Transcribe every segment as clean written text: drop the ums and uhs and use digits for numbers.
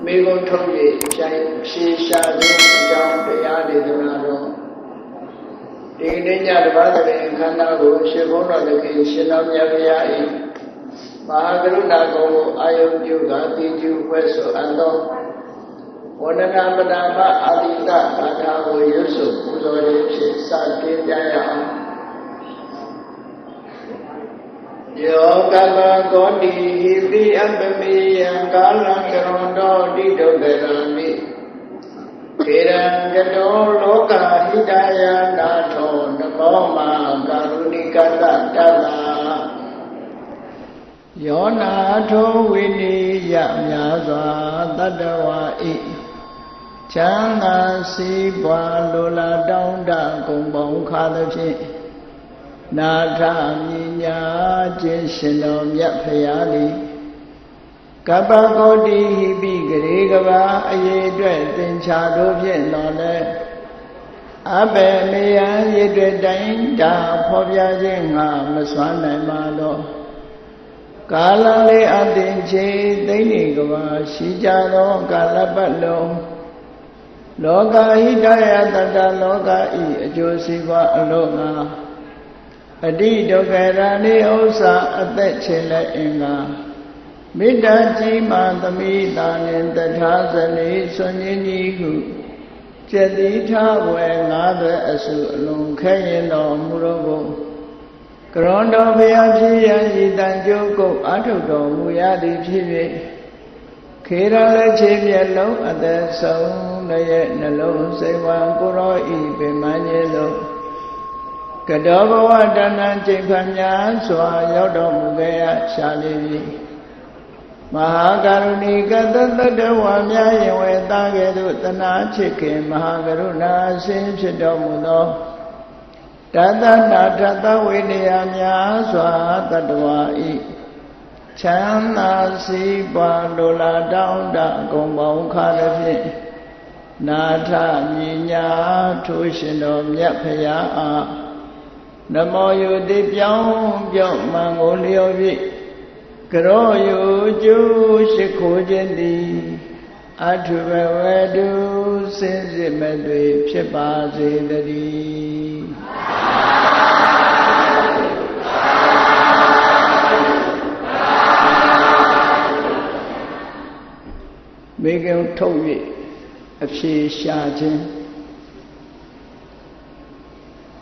မိဂုံထုတ်၍ဖြိုင်ဖြေရှာခြင်းအကြောင်းတရားဒေသနာတော်ဒီနေ့ညတပတ်တဲ့ခန္ဓာကိုရှင်ဘုန်းတော်သခင်ရှင်တော်မြတ်ဘုရား၏မဟာကရုဏာတော်ကိုအာယုပြုကတိကျဖွဲ့ဆိုအပ်သောဝန္ဒနာပဒမအာတိတဘာသာကိုရွတ်ဆိုပူဇော်ခြင်းဖြင့်စတင်ကြရအောင်ယောကလကောတိဟိတိအပမေယံကာလံကရွန်တောတိတုတ္တရမိခေရံကတောလောကဟိတယနာထောနမောမာကာရုဏိကတတ္တယောနာထောဝိနိယမြာစွာတတ္တဝါဤချမ်းသာစီးပွားလိုလားတောင်းတဂုံပေါင်းခါသဖြင့်နာထမြညာခြင်းရှင်တော်မြတ်ဖရာသည်ကပ္ပကောတိဟိပိဂရေကဘာအရေးအတွက်သင်္ချာတို့ဖြင့်တော်လဲအဘေမေယံရည်တွေတိုင်းတာဖော်ပြခြင်းငါမစွမ်းနိုင်ပါတော့ကာလလေးအတင်ချေသိနေကဘာရှိကြသောကာလပတ်လုံးလောကဟိတယတတလောကဤအကျိုးစီးပွားအလို့ငါအတိဒုက္ခရဏိဥစ္စာအသက်ချေလက်အင်္ဂါမေတ္တာကြီးမှသမိတာနှင့်တထာဇနေဆွန်ကြီးကြီးဟုကျက်တိထဝယ်ငါးသွဲအစုအလုံးခဲရင်တော်မူတော်ကိုကရွန်တော်ဘုရားဖြစ်ရန်ဤတန်ကြိုးကုတ်အထုတော်မူရသည်ဖြစ်၍ခေရလက်ချေမျက်လုံးအသက်ဆုံးရဲ့နှလုံးစိတ်ဝံကိုရောဤပင်မကြီးလုံးကတောဘဝတဏ္ဍကျိန်ဖန်များစွာရောက်တော်မူခဲ့ရရှာလိပြီမဟာကရုဏီကတတ္တဝါများယင်ဝေသားကဲ့သို့တနာချစ်ခင်မဟာကရုဏာအရှင်ဖြစ်တော်မူသောတတနာထသဝိနည်းများစွာတတ္တဝါဤချမ်းသာစီးပွားလိုလားတောင်းတဂုံပေါင်းခါသဖြင့်နာထမြညာထိုးရှင်တော်မြတ်ဖရာအားနမောယုတိပြောင်းပြောင်းမှန်ကိုလျော်ဖြင့်ကရောယုကျိုးရှိခိုးခြင်းသည်အထုဘဝတုစင်စစ်မဲ့တွေဖြစ်ပါစေတည်းမိဂုံထုတ်၍အဖြေရှာခြင်း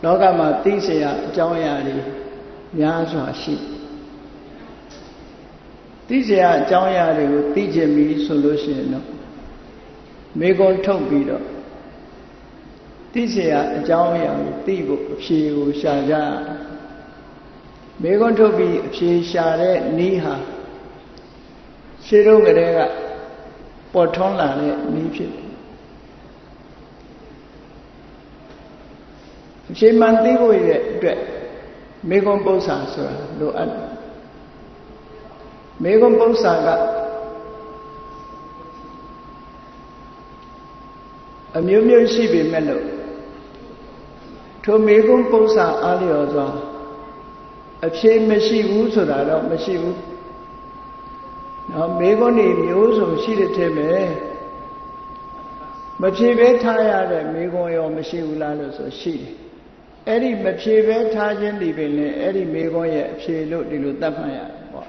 လောကမှာသိเสียအကြောင်းအရာတွေများစွာရှိသိเสียအကြောင်းအရာတွေကိုသိချင်ပြီဆိုလို့ရှိရင်တော့မိဂုံထုတ်ပြီးတော့သိเสียအကြောင်းအရာကိုသိဖို့အဖြေကိုရှာကြမိဂုံထုတ်ပြီးအဖြေရှာတဲ့နည်းဟာရှင်းတော့ကလေးကပေါ်ထွန်းလာတဲ့နည်းဖြစ်တယ်အဖြေမှန်သိဖို့ရဲ့အတွက်မေဂုံပု္ပ္ပာဆိုတာလိုအပ်တယ်မေဂုံပု္ပ္ပာကအမျိုးမျိုးရှိပေမဲ့လို့ထိုမေဂုံပု္ပ္ပာအားလျော်စွာအဖြေမရှိဘူးဆိုတာတော့မရှိဘူးနော်မေဂုံနေမျိုးစုံရှိတဲ့ထဲမှာမဖြေပဲထားရတဲ့မေဂုံရောမရှိဘူးလားလို့ဆိုရှိတယ်အဲ့ဒီမဖြေပဲထားခြင်းဒီပင်လည်းအဲ့ဒီမေဂုံရဲ့အဖြေလို့ဒီလိုသတ်မှတ်ရတယ်ပေါ့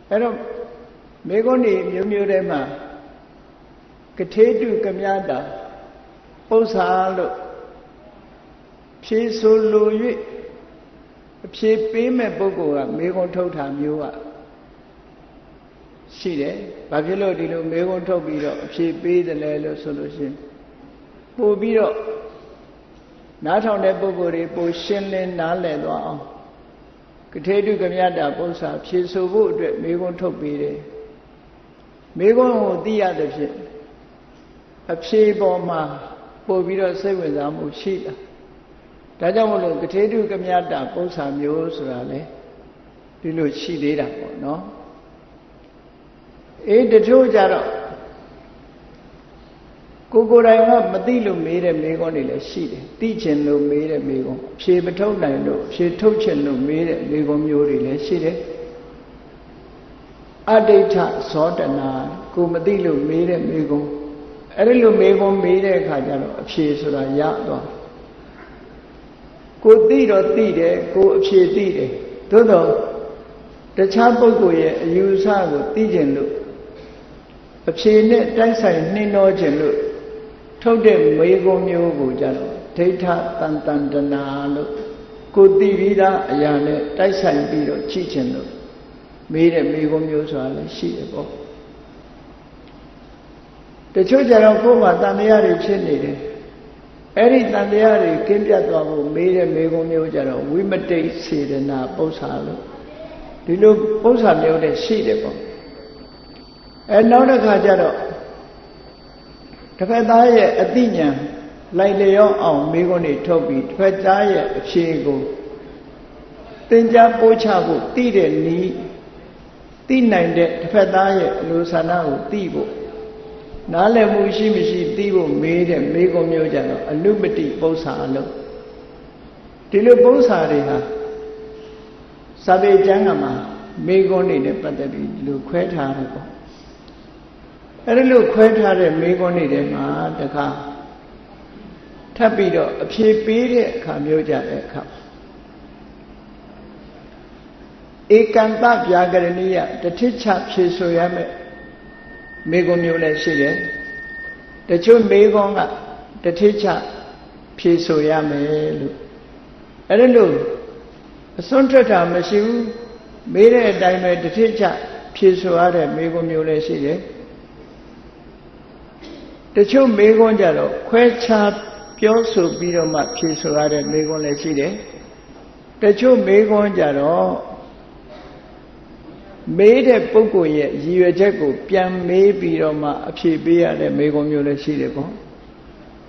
အဲ့တော့မေဂုံနေမျိုးမျိုးထဲမှာကထေတုကမြတာပု္ပ္ပာလို့ဖြေဆိုလို၍အဖြေပေးမဲ့ပုဂ္ဂိုလ်ကမေဂုံထုတ်တာမျိုးကရှိတယ်။ဘာဖြစ်လို့ဒီလိုမေးခွန်းထုတ်ပြီးတော့အဖြေပေးတယ်လဲလို့ဆိုလို့ရှိရင်ပို့ပြီးတော့နားထောင်တဲ့ပုဂ္ဂိုလ်တွေပိုရှင်းလင်းနားလည်သွားအောင်ကထေတုကမြတာပု္ပ္ပာဖြေဆိုဖို့အတွက်မေးခွန်းထုတ်ပေးတယ်။မေးခွန်းကိုသိရတဲ့ဖြင့်အဖြေပေါ်မှာပို့ပြီးတော့စိတ်ဝင်စားမှုရှိတာ။ဒါကြောင့်မလို့ကထေတုကမြတာပု္ပ္ပာမျိုးဆိုတာလေဒီလိုရှိသေးတာပေါ့နော်။တချို့ကြတော့ကိုယ်တိုင်ကမသိလို့မေးတဲ့မေးခွန်းတွေလည်းရှိတယ်သိချင်လို့မေးတဲ့မေးခွန်းဖြေမထုတ်နိုင်လို့ဖြေထုတ်ချင်လို့မေးတဲ့မေးခွန်းမျိုးတွေလည်းရှိတယ် Adita Sodana, Kumadilu made a Migo. Erilu Migo made a Kajano, a cheese or a yado. Go did or did, go cheese did. Dodo. The chapel use a digen look. A chain that I Nino Genu told them Migo Mugo Jano, Tata Tantantana look. Good divida, Ayane, Dyson Bido, Chichen look. Made a Migo Musa, she above. The children of Puma Taniari Chinny. Every Taniari came to made a Migo Mujano, we meditate seed and our Bosalo. The look Bosalo, the seed above. And now the Kajaro. The Fedaya Athena, like the young Migoni Toby, Fedaya Chigo. Tinja Pochabu, Tide Ni, Tinande, Fedaya, Lusanao, Tibo. Nale Mushimishi Tibo made a Migo Mujano, a Lumity Bosalo. Tilo Bosariha Sabe Jangama, Migoni de Patabi, Luqueta. A little quite hard and make on it, the car. Tapido, a cheap period, Camuja, a cup. A canta Yagarania, the teacher, she's so yame, Megomule Sile. The two Megonga, the teacher, she's so yame. A little, a sontrata, Monsieur, made a diamond, the teacher, she's so other Megomule Sile. The two Megon Jalo, quite sharp, Pioso Bidoma, Piso, other Megon Leside. The two Megon Jalo made a Poco yet, Yiajaco, Pian May Bidoma, Pibia, the Megon Muleside.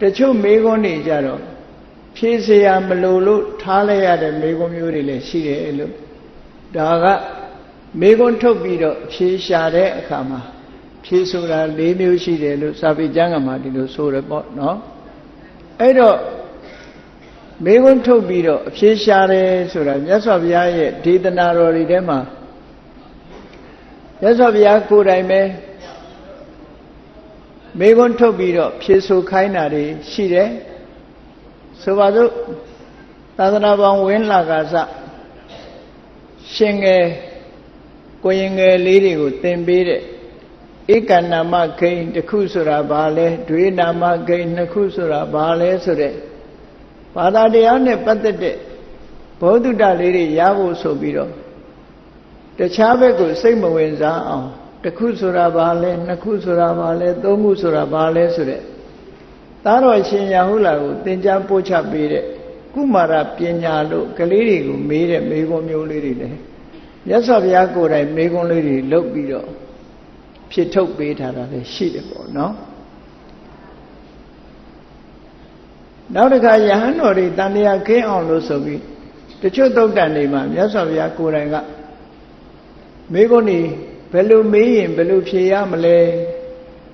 The two Megon Jalo, Pisia Malolo, Talea, the Megon Muleside, Daga, Megon Tobido, Pishade, Kama. Pisura, Lemu Shide, Sabi Jangamadi, so report, no? Edo Megon Tobido, Pishare, Sura, Yasavia, Titanaro Ridema Yasavia Kuraime Megon Tobido, Piso Kainari, Shide Sovado Tadanaban Win Lagaza Shinge going a lady who then beat it. Ikanama gain the Kusura Bale, Duinama gain the Kusura Bale, so that Pada de Ane Patate, Boduda lady Yavu Sobiro. The Chabeku Simo Winza, the Kusura Bale, Nakusura Bale, Domusura Bale, so that Taro Shinyahula, Tinja Pocha Bide, Kumara Pinyalo, Kaliri, made a Mego Muliri. Yes, of Yako, I Megon lady, look below. She took beta the sheet no? Now the guy Yahanori, Dania came on Lusobi. The Chotok Danima, yes of Yakuranga Megoni, Belu me and Belu Pia Malay,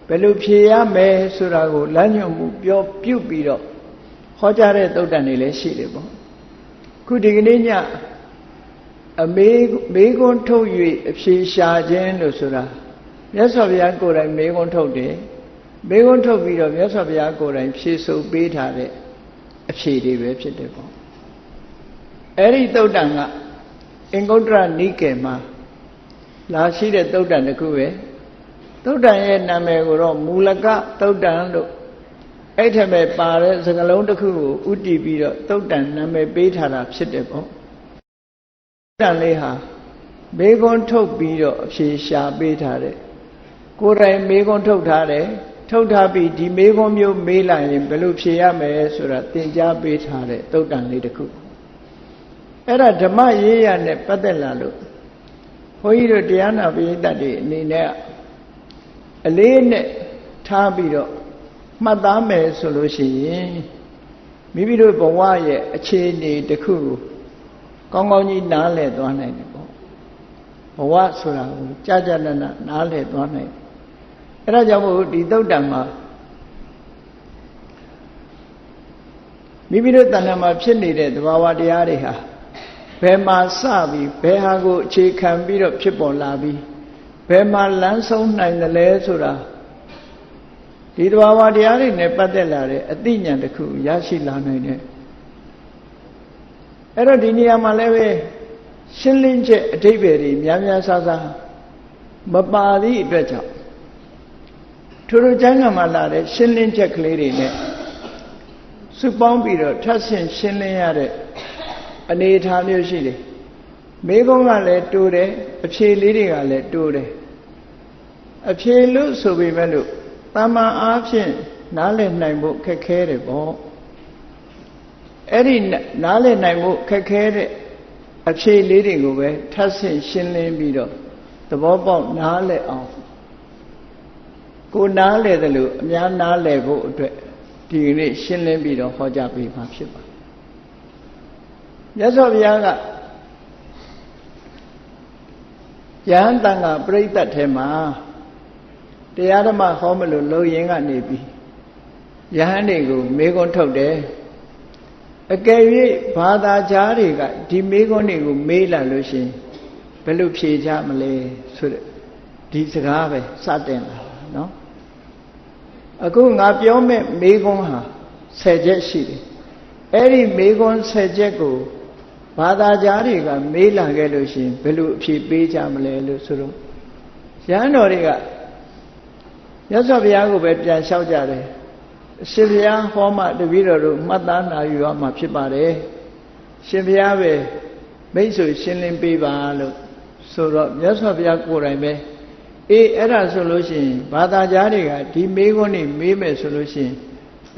Belu Pia me Surago, Lanyum, your pupido, Hojare Dodanile sheetable. Kudigninia a Megon told you if she Shajan Lusura. Yes, of Yanko and Megon told it. Megon told me of yes of Yanko and she so beta it. A shady vegetable. Eri Dodanga Ingodra Nikema La Shida Dodan the Kuwe Dodan Namegoro Mulaka Dodando Etame Pare Zagalon the Ku Uti Bido Dodan Name Beta Shitable. Leha Megon told Bido she shall beta. Kurai Megon told her, told her be the Megon Mu Mela in Belupia me Sura Tinja beat her, Dodan Lady Cook. Era Dama ye and the Padelalu. Hoido Diana be that day, Nina Alene Tabido, Madame Solution. Maybe do Bawaye, a chain the Kuru. Kongoni Nale Dwana. What Sura, Jajana Nale Dwana. Rajamu di Dodama Mibido Tanama Chili, the Vawadiariha Bema Sabi, Behago, Chikan Bido Chipo Labi, ဘယ်မှာလမ်းဆုံးနိုင်တယ်လဲဆိုတာဒီတဘာဝတရားတွေနဲ့ပတ်သက်လာတဲ့အသိဉာဏ်တစ်ခုရရှိလာနိုင်တယ်အဲ့တော့ဒီနေရာမှာလည်းပဲရှင်းလင်းချက်အဓိပ္ပာယ်တွေများများဆဆမပါသည့်အတွက်ကြောင့်ထို့ကျမ်းဂန်မှာလာတဲ့ရှင်းလင်းချက်ကလေးတွေနဲ့စုပေါင်းပြီးတော့ထပ်ဆင့်ရှင်းလင်းရတဲ့အနေအထားမျိုးရှိတယ်မိကုံးကလည်းတိုးတယ်အဖြေလေးတွေကလည်းတိုးတယ်အဖြေလို့ဆိုပေမဲ့လို့တာမန်အားဖြင့်နားလည်နိုင်ဖို့ခက်ခဲတယ်ပေါ့အဲ့ဒီနားလည်နိုင်ဖို့ခက်ခဲတဲ့အဖြေလေးတွေကိုပဲထပ်ဆင့်ရှင်းလင်းပြီးတော့သဘောပေါက်နားလည်အောင်ကိုနားလည်တယ်လို့အများနားလည်ဖို့အတွက်ဒီကနေ့ရှင်းလင်းပြီးတော့ဟောကြားပေးမှာဖြစ်ပါမြတ်စွာဘုရားကယဟန်တန်ခါပရိသတ်ထဲမှာတရားဓမ္မဟောမလို့လုံရင်ကနေပြီးယဟန်တွေကိုမေးခွန်းထုတ်တယ်အကယ်၍ဘာသာကြားတွေကဒီမေးခွန်းတွေကိုမေးလာလို့ရှိရင်ဘယ်လိုဖြေကြမလဲဆိုတဲ့ဒီစကားပဲစတင်လာနော်အခုငါပြောမဲ့မေးခွန်းဟာ10ချက်ရှိတယ်အဲ့ဒီမေးခွန်း10ချက်ကိုဘာသာကြားတွေကမေးလာခဲ့လို့ရှိရင်ဘယ်လိုအဖြေပေးကြမလဲလို့ဆိုတော့ရဟန်းတော်တွေကမြတ်စွာဘုရားကိုပဲပြန်လျှောက်ကြတယ်ရှင်ဘုရားဟောမှတပည့်တော်တို့မှတ်သားနာယူရမှာဖြစ်ပါတယ်ရှင်ဘုရားပဲမိတ်ဆွေရှင်းလင်းပေးပါလို့ဆိုတော့မြတ်စွာဘုရားကိုယ်တိုင်ပဲအေးအဲ့ဒါဆိုလို့ရှိရင်ဘာသာကြားတွေကဒီမေးခွန်းတွေမေးမယ်ဆိုလို့ရှိရင်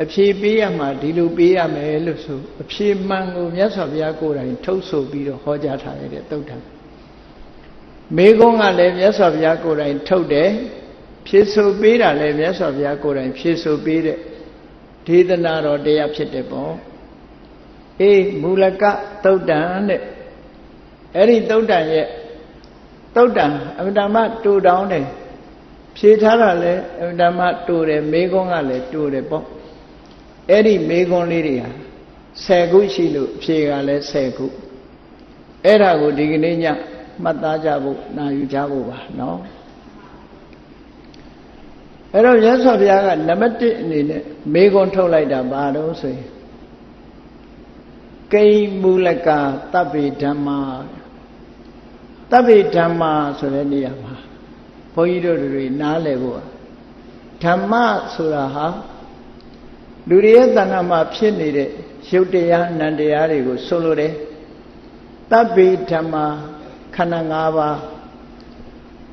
အဖြေပေးရမှာဒီလိုပေးရမယ်လို့ဆိုအဖြေမှန်ကိုမြတ်စွာဘုရားကိုယ်တိုင်ထုတ်ဆိုပြီးတော့ဟောကြားထားတဲ့သုတ္တံမေးခွန်းကလည်းမြတ်စွာဘုရားကိုယ်တိုင်ထုတ်တယ်ဖြေဆိုပေးတာလည်းမြတ်စွာဘုရားကိုယ်တိုင်ဖြေဆိုပေးတဲ့ဒေသနာတော်တရားဖြစ်တယ်ပေါ့အေးမူလကသုတ္တံတဲ့အဲ့ဒီသုတ္တံရဲ့သုတ္တံအမတ္တမတူတောင်းတယ်ဖြေထားတာလည်းအမတ္တမတူတယ်မေးခွန်းကလည်းတူတယ်ပေါ့အဲ့ဒီမေးခွန်းလေးတွေဟာ10ခုရှိလို့ဖြေကလည်း10ခုအဲ့ဒါကိုဒီကနေ့ညမှတ်သားကြဖို့နာယူကြဖို့ပါနော်အဲ့တော့မြတ်စွာဘုရားကနံပါတ်1အနေနဲ့မေးခွန်းထုတ်လိုက်တာဘာလို့ဆိုရင်ကိမူလကတဗ္ဗေဓမ္မာတဗ္ဗေဓမ္မာဆိုတဲ့နေရာမှာဘုန်းကြီးတို့တွေနားလည်ဖို့ဓမ္မဆိုတာဟာလူတွေရဲ့တဏ္ဍာမှာဖြစ်နေတဲ့ရုပ်တရားနံတရားတွေကိုဆိုလိုတယ်တဗ္ဗေဓမ္မာခန္ဓာ5ပါး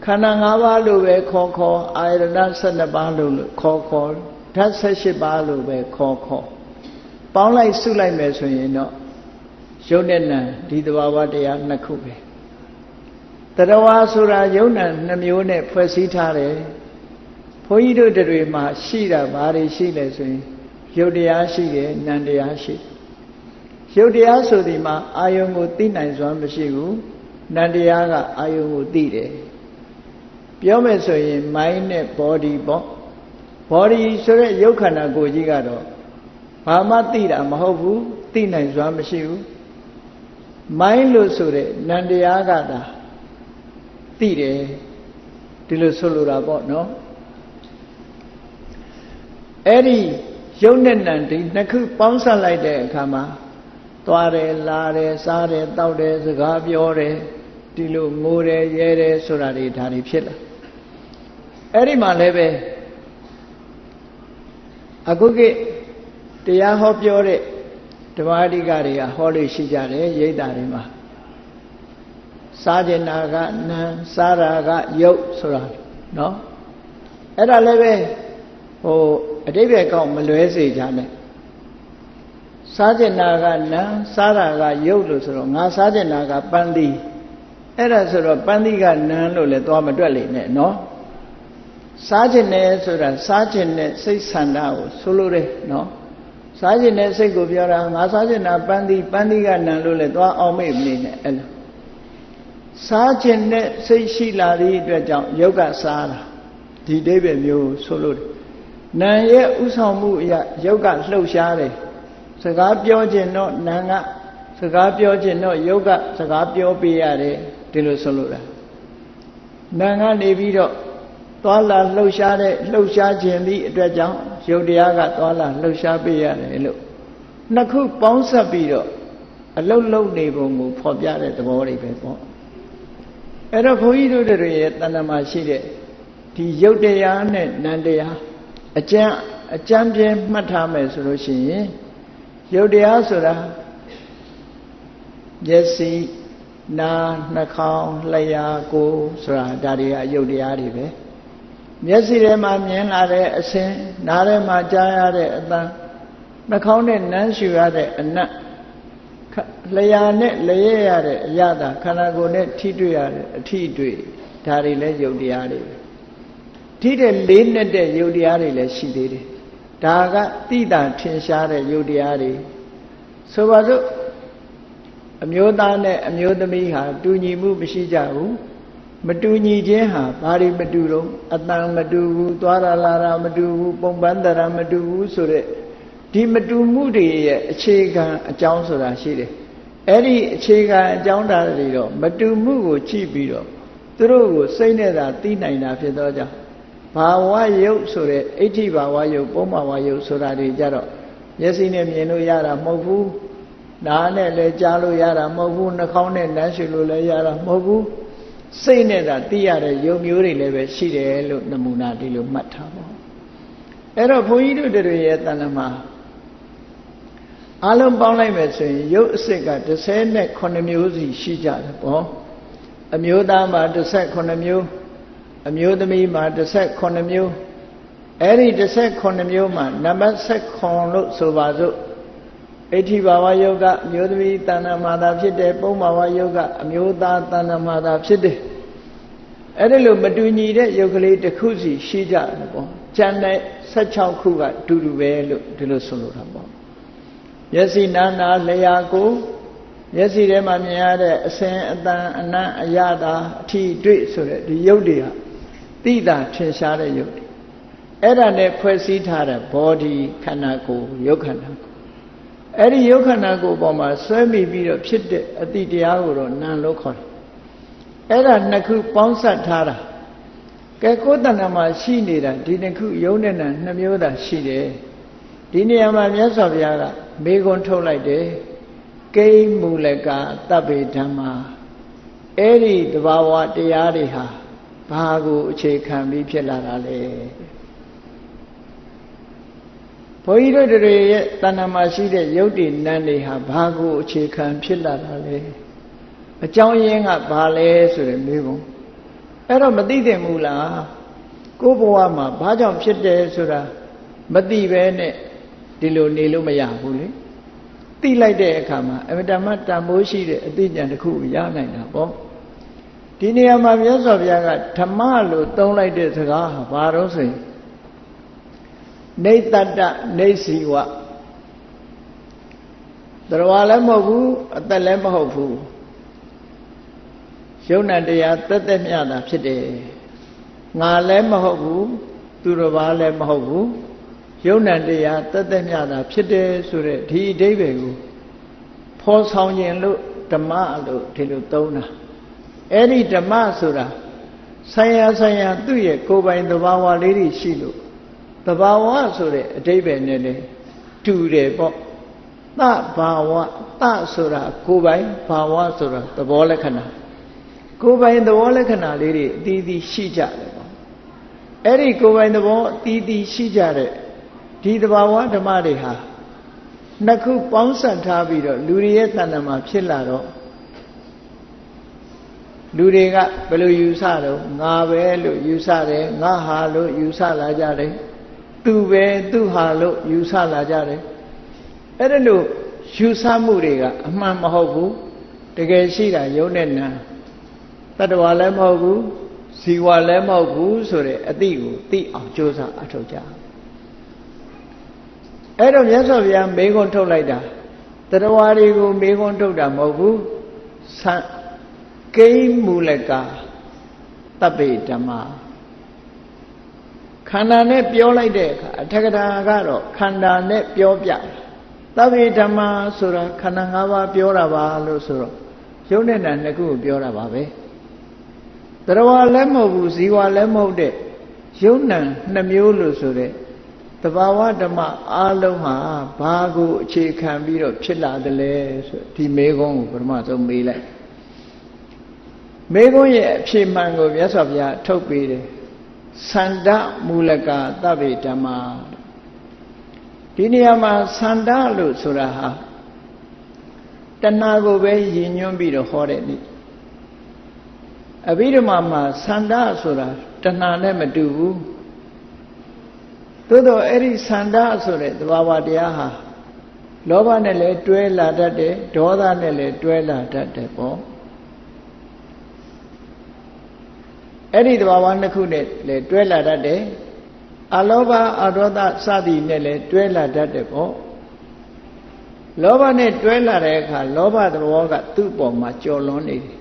ခန္ဓာ5ပါးလို့ပဲခေါ်အာယတนะ12ပါးလို့ခေါ်ဓာတ်18ပါးလို့ပဲခေါ်ပေါင်းလိုက်စုလိုက်မယ်ဆိုရင်တော့ယုတ်နဲ့နံဒီသဘာဝတရား2ခုပဲတရဝါဆိုတာယုတ်နံ2မျိုးနဲ့ဖွဲ့စည်းထားတယ်ဘုန်းကြီးတို့တွေမှာရှိတာဘာတွေရှိလဲဆိုရင်ယုတ်တရားရှိတယ်နံတရားရှိယုတ်တရားဆိုဒီမှာအာယုံကိုသိနိုင်စွမ်းမရှိဘူးနံတရားကအာယုံကိုသိတယ်ပြောမယ်ဆိုရင် mind နဲ့ body ပေါ့ body ဆိုတဲ့ရုပ်ခန္ဓာကိုယ်ကြီးကတော့ဘာမှသိတာမဟုတ်ဘူးသိနိုင်စွမ်းမရှိဘူး mind လို့ဆိုတဲ့နံတရားကသာသိတယ်ဒီလိုဆိုလိုတာပေါ့နော်အဲ့ဒီရုပ်နဲ့နံဒီနှစ်ခုပေါင်းစပ်လိုက်တဲ့အခါမှာသွားတယ်လာတယ်စားတယ်တောက်တယ်စကားပြောတယ်ဒီလိုငိုတယ်ရဲတယ်ဆိုတာတွေဒါတွေဖြစ်လာအဲ့ဒီမှာလည်းပဲအခုကတရားဟောပြောတဲ့ဓမ္မအဓိကတွေကဟောလို့ရှိကြတယ်ရိပ်တာတွေမှာစားကျင်တာကနံစားတာကရုပ်ဆိုတာနော်အဲ့ဒါလည်းပဲဟိုအတိပ္ပယ်ကောက်မလွဲစေကြနဲ့စားကျင်တာကနံစားတာကရုပ်လို့ဆိုတော့ငါစားကျင်တာကပန်းသီးအဲ့ဒါဆိုတော့ပန်းသီးကနံလို့လည်းသွားမတွက်လိမ့်နဲ့နော်စားကျင်တယ်ဆိုတာစားကျင်တဲ့စိတ်ဆန္ဒကိုဆိုလိုတယ်နော်စားကျင်တဲ့စိတ်ကိုပြောတာငါစားကျင်တာပန်းသီးကနံလို့လည်းသွားအောင်မေ့မနေနဲ့အဲ့လိုစားကျင်တဲ့စိတ်ရှိလာသည့်အတွက်ကြောင့်ယုတ်ကစားတာဒီအိဗယ်မျိုးဆိုလို့နံရဲ့ဥဆောင်မှုအရာယုတ်ကလှုပ်ရှားတယ်စကားပြောခြင်းတော့နံကစကားပြောခြင်းတော့ယုတ်ကစကားပြောပေးရတယ်ဒီလိုဆိုလို့တာ နာကနေပြီးတော့သွားလာလှုပ်ရှားတဲ့လှုပ်ရှားခြင်းသည့်အတွက်ကြောင့်ယုတ်တရားကသွားလာလှုပ်ရှားပေးရတယ်လို့နှစ်ခုပေါင်းဆက်ပြီးတော့အလုတ်လုတ်နေပုံကိုဖော်ပြတဲ့သဘောတွေပဲပေါ့အဲ့တော့ဘုန်းကြီးတို့တွေရဲ့တဏ္ဍာမှာရှိတဲ့ဒီယုတ်တရားနဲ့နံတရားအကျမ်းပြင်းမှတ်ထားမယ်ဆိုလို့ရှိရင်ယုတ်တရားဆိုတာမျက်စိနာနှာခေါင်းလျှာကိုယ်ဆိုတာဒါတွေကယုတ်တရားတွေပဲမျက်စိထဲမှာမြင်လာတဲ့အဆင်းနားထဲမှာကြားရတဲ့အသံနှာခေါင်းနဲ့နမ်းရှူရတဲ့အနတ်လျှာနဲ့လျက်ရတဲ့အရသာခန္ဓာကိုယ်နဲ့ထိတွေ့ရတဲ့အထိတွေ့ဒါတွေလည်းယုတ်တရားတွေပဲထိတဲ့လေးနဲ့တဲ့ယုတ်တရားတွေလည်းရှိသေးတယ်ဒါကတိတာထင်ရှားတဲ့ယုတ်တရားတွေဆိုပါစို့အမျိုးသားနဲ့အမျိုးသမီးဟာတူညီမှုမရှိကြဘူးမတူညီခြင်းဟာဘာတွေမတူတော့အတန်မတူဘူးသွားရလာတာမတူဘူးပုံပန်းတရာမတူဘူးဆိုတဲ့ဒီမတူမှုတွေရဲ့အခြေခံအကြောင်းဆိုတာရှိတယ်အဲ့ဒီအခြေခံအကြောင်းဓာတ်တွေတော့မတူမှုကိုကြည့်ပြီးတော့သူတို့ကိုစိတ်နဲ့သာသိနိုင်တာဖြစ်သောကြောင့်ဘာဝယုတ်ဆိုတဲ့အဋ္ဌိဘာဝယုတ်ပုံဘာဝယုတ်ဆိုတာတွေကြတော့မျက်စိနဲ့မြင်လို့ရတာမဟုတ်ဘူးနားနဲ့လည်းကြားလို့ရတာမဟုတ်ဘူးနှာခေါင်းနဲ့နမ်းရှူလို့လည်းရတာမဟုတ်ဘူးစိတ်နဲ့သာသိရတဲ့ယုံမျိုးတွေလည်းပဲရှိတယ်လို့နမူနာဒီလိုမှတ်ထားပါအဲ့တော့ဘုန်းကြီးတို့တွေရဲ့တဏ္ဍာမှာအလုံးပေါင်းလိုက်မယ်ဆိုရင်ယုတ်အစစ်က18မျိုးစီရှိကြတယ်ပေါ့အမျိုးသားမှာ18မျိုးအမျိုးသမီးမှာ18မျိုးအဲ့ဒီ18မျိုးမှာနံပါတ်18လို့ဆိုပါစို့အဋ္ဌိဘာဝယုတ်ကအမျိုးသမီးတဏ္ဍာမှာသာဖြစ်တယ်ပုံဘာဝယုတ်ကအမျိုးသားတဏ္ဍာမှာသာဖြစ်တယ်အဲ့ဒီလိုမတူညီတဲ့ယုတ်ကလေးတစ်ခုစီရှိကြတယ်ပေါ့ကျန်တဲ့16ခုကအတူတူပဲလို့ဒီလိုဆိုလိုတာပေါ့မျက်စိနာနာလျှာကိုမျက်စိထဲမှာမြင်ရတဲ့အစင်အတန်အနံ့အရသာအထီးတွေ့ဆိုတဲ့ဒီယုတ်တွေဟာတိတာထင်ရှားတဲ့ယုတ်တွေအဲ့ဒါနဲ့ဖွဲ့စည်းထားတဲ့ body ခန္ဓာကိုယ်ယုတ်ခန္ဓာကိုယ်အဲ့ဒီယုတ်ခန္ဓာကိုယ်ပေါ်မှာဆွဲမိပြီးတော့ဖြစ်တဲ့အတိတရားကိုတော့နာမ်လို့ခေါ်တယ်အဲ့ဒါနှစ်ခုပေါင်းစပ်ထားတာကဲကိုယ်တဏ္ဍာမှာရှိနေတာဒီနှစ်ခုယုတ်နဲ့နာမ်နှစ်မျိုးသာရှိတယ်ဒီနေရာမှာမြတ်စွာဘုရားကမေခွန်းထုတ်လိုက်တယ်ကိမူလကတပ္ပေဓမ္မာအဲ့ဒီတဘာဝတရားတွေဟာဘာကိုအခြေခံပြီးဖြစ်လာတာလဲဘုန်းကြီးတို့တွေရဲ့တဏ္ဍာမှာရှိတဲ့ယုတ်တိနံတွေဟာဘာကိုအခြေခံဖြစ်လာတာလဲအကြောင်းရင်းကဘာလဲဆိုတဲ့မေးခွန်းအဲ့တော့မသိသင့်ဘူးလားကိုယ်ဘဝမှာဘာကြောင့်ဖြစ်တယ်ဆိုတာမသိပဲနဲ့ဒီလိုနေလို့မရဘူးလေသိလိုက်တဲ့အခါမှာအမတမတန်ဖိုးရှိတဲ့အသိဉာဏ်တစ်ခုရနိုင်တာပေါ့ဒီနေရာမှာမြတ်စွာဘုရားကဓမ္မလို့သုံးလိုက်တဲ့စကားဟာဘာလို့ဆိုရင်နေတတ္တနေစီဝတရားလည်းမဟုတ်ဘူးအသက်လည်းမဟုတ်ဘူးယုံနာတရားတက်တက်မြတာဖြစ်တယ်ငါလည်းမဟုတ်ဘူးသူတော်ဘာလည်းမဟုတ်ဘူးယုံနာတရားတက်တက်မြတာဖြစ်တယ်ဆိုတဲ့ဒီအဓိပ္ပာယ်ကိုဖော်ဆောင်ခြင်းလို့ဓမ္မလို့ဒီလိုသုံးတာအဲ့ဒီဓမ္မဆိုတာဆိုင်ရာသူ့ရဲ့ကိုယ်ပိုင်သဘာဝလေးတွေရှိလို့သဘာဝဆိုတဲ့အဓိပ္ပာယ်နဲ့လည်းတူတယ်ပေါ့သဘာဝသဆိုတာကိုယ်ပိုင်ဘာဝဆိုတာသဘောလက္ခဏာကိုယ်ပိုင်သဘောလက္ခဏာလေးတွေအသီးသီးရှိကြတယ်ပေါ့အဲ့ဒီကိုယ်ပိုင်သဘောအသီးသီးရှိကြတဲ့ဒီသဘာဝဓမ္မတွေဟာနှစ်ခုပေါင်းစပ်ထားပြီးတော့လူတွေရဲ့တဏ္ဍာမှာဖြစ်လာတော့လူတွေကဘယ်လိုယူဆတော့ငါပဲလို့ယူဆတယ်ငါဟာလို့ယူဆလာကြတယ်သူပဲသူဟာလို့ယူဆလာကြတယ်အဲ့ဒါလို့ယူဆမှုတွေကအမှန်မဟုတ်ဘူးတကယ်ရှိတာယုံနဲ့နာတတ္တဝါလည်းမဟုတ်ဘူးဇီဝလည်းမဟုတ်ဘူးဆိုတဲ့အတိကိုသိအောင်ကြိုးစားအထောက်ကြအဲ့တော့မြတ်စွာဘုရားမေခွန်းထုတ်လိုက်တာတတ္တဝါတွေကိုမေခွန်းထုတ်တာမဟုတ်ဘူးကိမူလကတပ္ပေဓမ္မာခန္ဓာနဲ့ပြောလိုက်တဲ့အခါအထက်ကထာကတော့ခန္ဓာနဲ့ပြောပြတပ္ပေဓမ္မာဆိုတာခန္ဓာ၅ပါးပြောတာပါလို့ဆိုတော့ယုံနဲ့နာနှစ်ခုကိုပြောတာပါပဲတ Tarawa lemobu, Ziwa lemote, Yunan, Namulu Sure, the Bawadama, Aloma, Bagu, Chikan, Viro, Chilla, the Les, Timegon, Vermato Mila. Megoye, Chimango, Yasavia, Topi, Sanda, Mulaka, Davidama. Diniama, Sanda, Suraha. Tanago, Yin Biro, Horeni. Abidamama, Sanda Sura, Tanane Madu. Todo Eri Sanda Sure, the Bavadiaha. Loba nele, Duela Dade, Doda nele, Duela Dade. Eri the Bavanakune, Le Duela Dade. Aloba Adoda Sadi nele, Duela Dade. Loba ne Duela Reka, Loba the Waga, Tupo, Macholoni.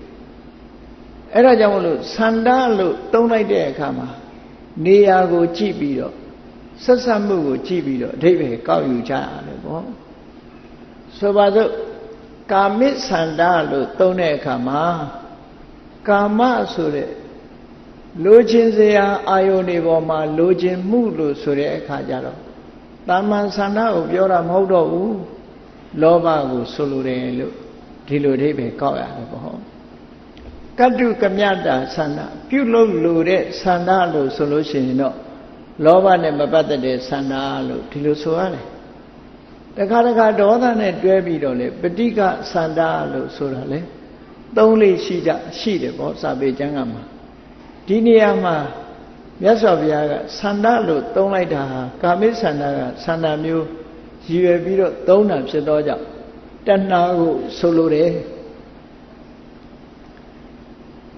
Era Jamulu, Sandalu, don't like the Kama. Niago Chibido, Sasamu Chibido, David, call you child. So, but Kamit Sandalu, don't Kama. Kama Sure. Lojin Zea, Ione Boma, Lojin Mulu Sure Kajaro. Taman Sanda of Yora Modo, Loba Solure, Tilo David, call you. Kadu Kamyada Sana, Pulo Lure, Sandalo solution, no. Lova never better de Sandalo, Tilusuale. The Karaga Doda ne Dwebidole, Bediga Sandalo Surale. The only she the boss of Jangama. Diniama, Yasavia, Sandalo, don't like her, Kami Sanda, Sandamu, Jivabido, Donut, Sedoja, Tanago Solure.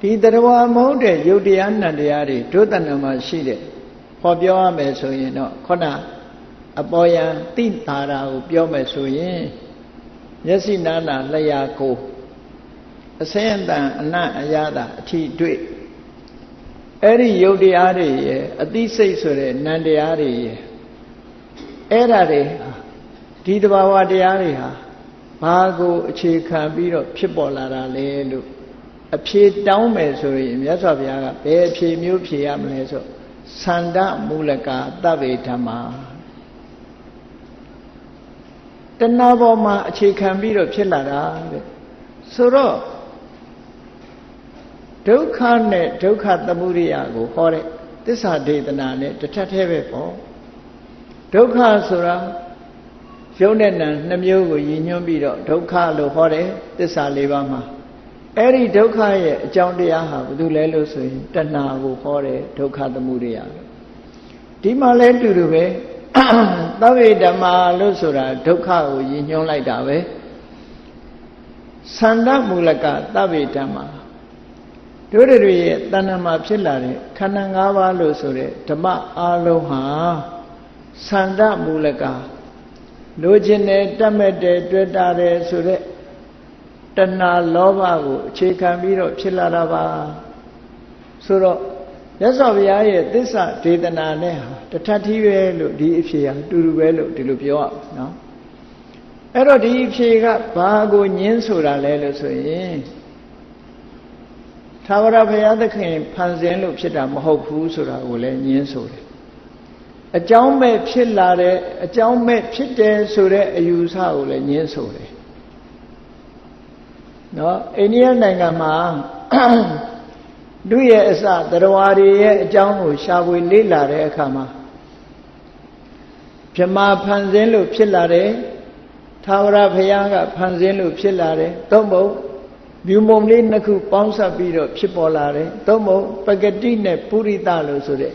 The Darawa mode, Yudian and the Yari, Tutanama Shide, Pobioa Mesoyino, Kona, a boy and Tin Tara, Biomesoye, Yasinana, Layako, a Sayanda, Na Ayada, T. Dwit. Eri Yudiari, a Disasure, Nandiari, Erare, Didawa Diaria, Pago, Chica, Biro, Chipolara, Lelu. A pea down measure, Yasavia, Bear Pea Mupia Meso, Sanda Mulaka, Davidama. The Naboma, Chican Biro Chilara. Suro Dokane, Dokat the Muriago, Hore, this are day the Nane, the Tatevo. Doka Sura, Jonan, Namu, Yin Biro, Doka lo Hore, this are Libama. Eri Dokha, John Diaha, Dulelo, Tanago, Hore, Doka the Muria. Dimale to the way, Davidama, Lusura, Doka, Yin like Dave. Sanda Mulaka, Davidama. Duri, Tanama Pilari, Kanangava Lusure, Tama Aloha, Sanda Mulaka, Lojine, Tamede, Dredare, Sure. Tana Lova, Chican Miro, Chilarava. Suro, Yasavia, this are Tedana Neha, the Tative, Dipsia, Duruvelo, Dilupio, no? Ero Dipsia, Bago, Ninsura, Lelo, Tavara Payada came, Panzen, Lupita, Mohoku, Sura, Ule, Ninsura. A Jaume Chilare, a Jaume Chite, Sure, a Yusa, Ule, Ninsura. No, India Nangama do ye as a Darawari, Jamu, Shawi Lila Rekama Jama Panzelu Pilare, Tavara Payanga, Panzelu Pilare, Tombo, Bumomli Naku, Ponsa Biro, Chipolare, Tombo, Pagatine, Puritalo Sure,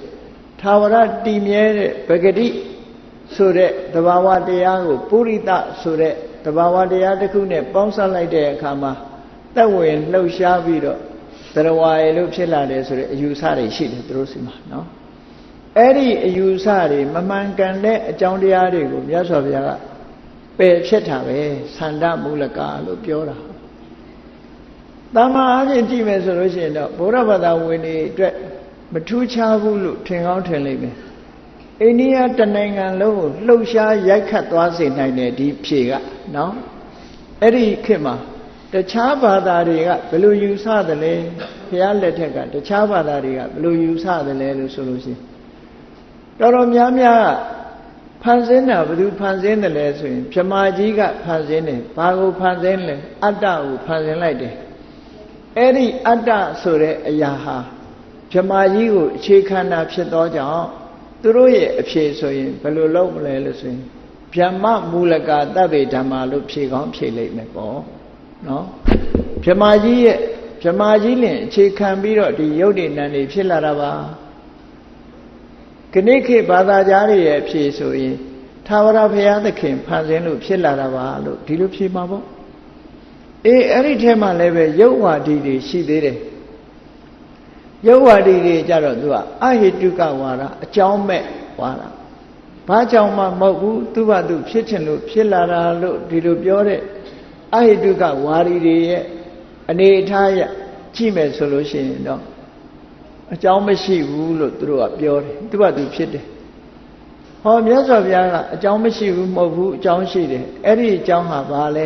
Tavara Dimiere, Pagati Sure, the Bawa Diago, Purita Sure. The Bawa de Adakune, Bonsa like the Kama, that way in low Shavido, the Rawai Lupchilades, Usari, she Drosima, no? Eddie Usari, Maman can let John Diari, Yasavia, Pe Chetave, Sanda Mulaka, Lupiora. Dama Argentina solution, Borabada Winnie, Matucha Hulu, Ting out and leave me. Inia Tananga low, Losha Yakat was in a deep chiga, no? Eddie Kima, the Chaba Daria, below you saw the lay, ရားလက်ထက်ကတခြားဘာသာတွေကဘယ်လိုယူဆတယ်လဲလို့ဆိုလို့ရှိရင်တော်တော်များများဖန်ဆင်းတာဘယ်သူဖန်ဆင်းတယ်လဲဆိုရင်ဗြဟ္မာကြီးကဖန်ဆင်းတယ်ဘာကိုဖန်ဆင်းလဲအတ္တကိုဖန်ဆင်းလိုက်တယ်အဲ့ဒီအတ္တဆိုတဲ့အရာဟာဗြဟ္မာကြီးကိုအခြေခံတာဖြစ်သောကြောင့်သူတို့ရဲ့အဖြေဆိုရင်ဘယ်လိုလုပ်မလဲလို့ဆိုရင်ဗြဟ္မမူလကတဗ္ဗေဓမ္မာလို့ဖြေကောင်းဖြေလိုက်မယ်ပေါ့နော်ဗြဟ္မာကြီးရဲ့ဗြဟ္မာကြီးလင်အခြေခံပြီးတော့ဒီယုတ်တိနံတွေဖြစ်လာတာပါခဏိခေဘာသာကြားတွေရဲ့အဖြေဆိုရင်သာဝရဘုရားသခင်ဖန်ဆင်းလို့ဖြစ်လာတာပါလို့ဒီလိုဖြေမှာပေါ့အေးအဲ့ဒီထဲမှာလည်းပဲယုတ်ဝါဒီတွေရှိသေးတယ်ယုတ်ဝါဒီတွေကြတော့သူကအဟိတုကဝါဒအကြောင်းမဲ့ဝါဒဘာကြောင့်မှမဟုတ်ဘူးသူ့ဘာသူဖြစ်ချင်လို့ဖြစ်လာတာလို့ဒီလိုပြောတဲ့အဟိတုကဝါဒီတွေရဲ့အနေအထားရကြည့်မယ်ဆိုလို့ရှိရင်တော့အကြောင်းမရှိဘူးလို့သူတို့ကပြောတယ်သူ့ဘာသူဖြစ်တယ်ဟောမြတ်စွာဘုရားကအကြောင်းမရှိဘူးမဟုတ်ဘူးအကြောင်းရှိတယ်အဲ့ဒီအကြောင်းဟာဘာလဲ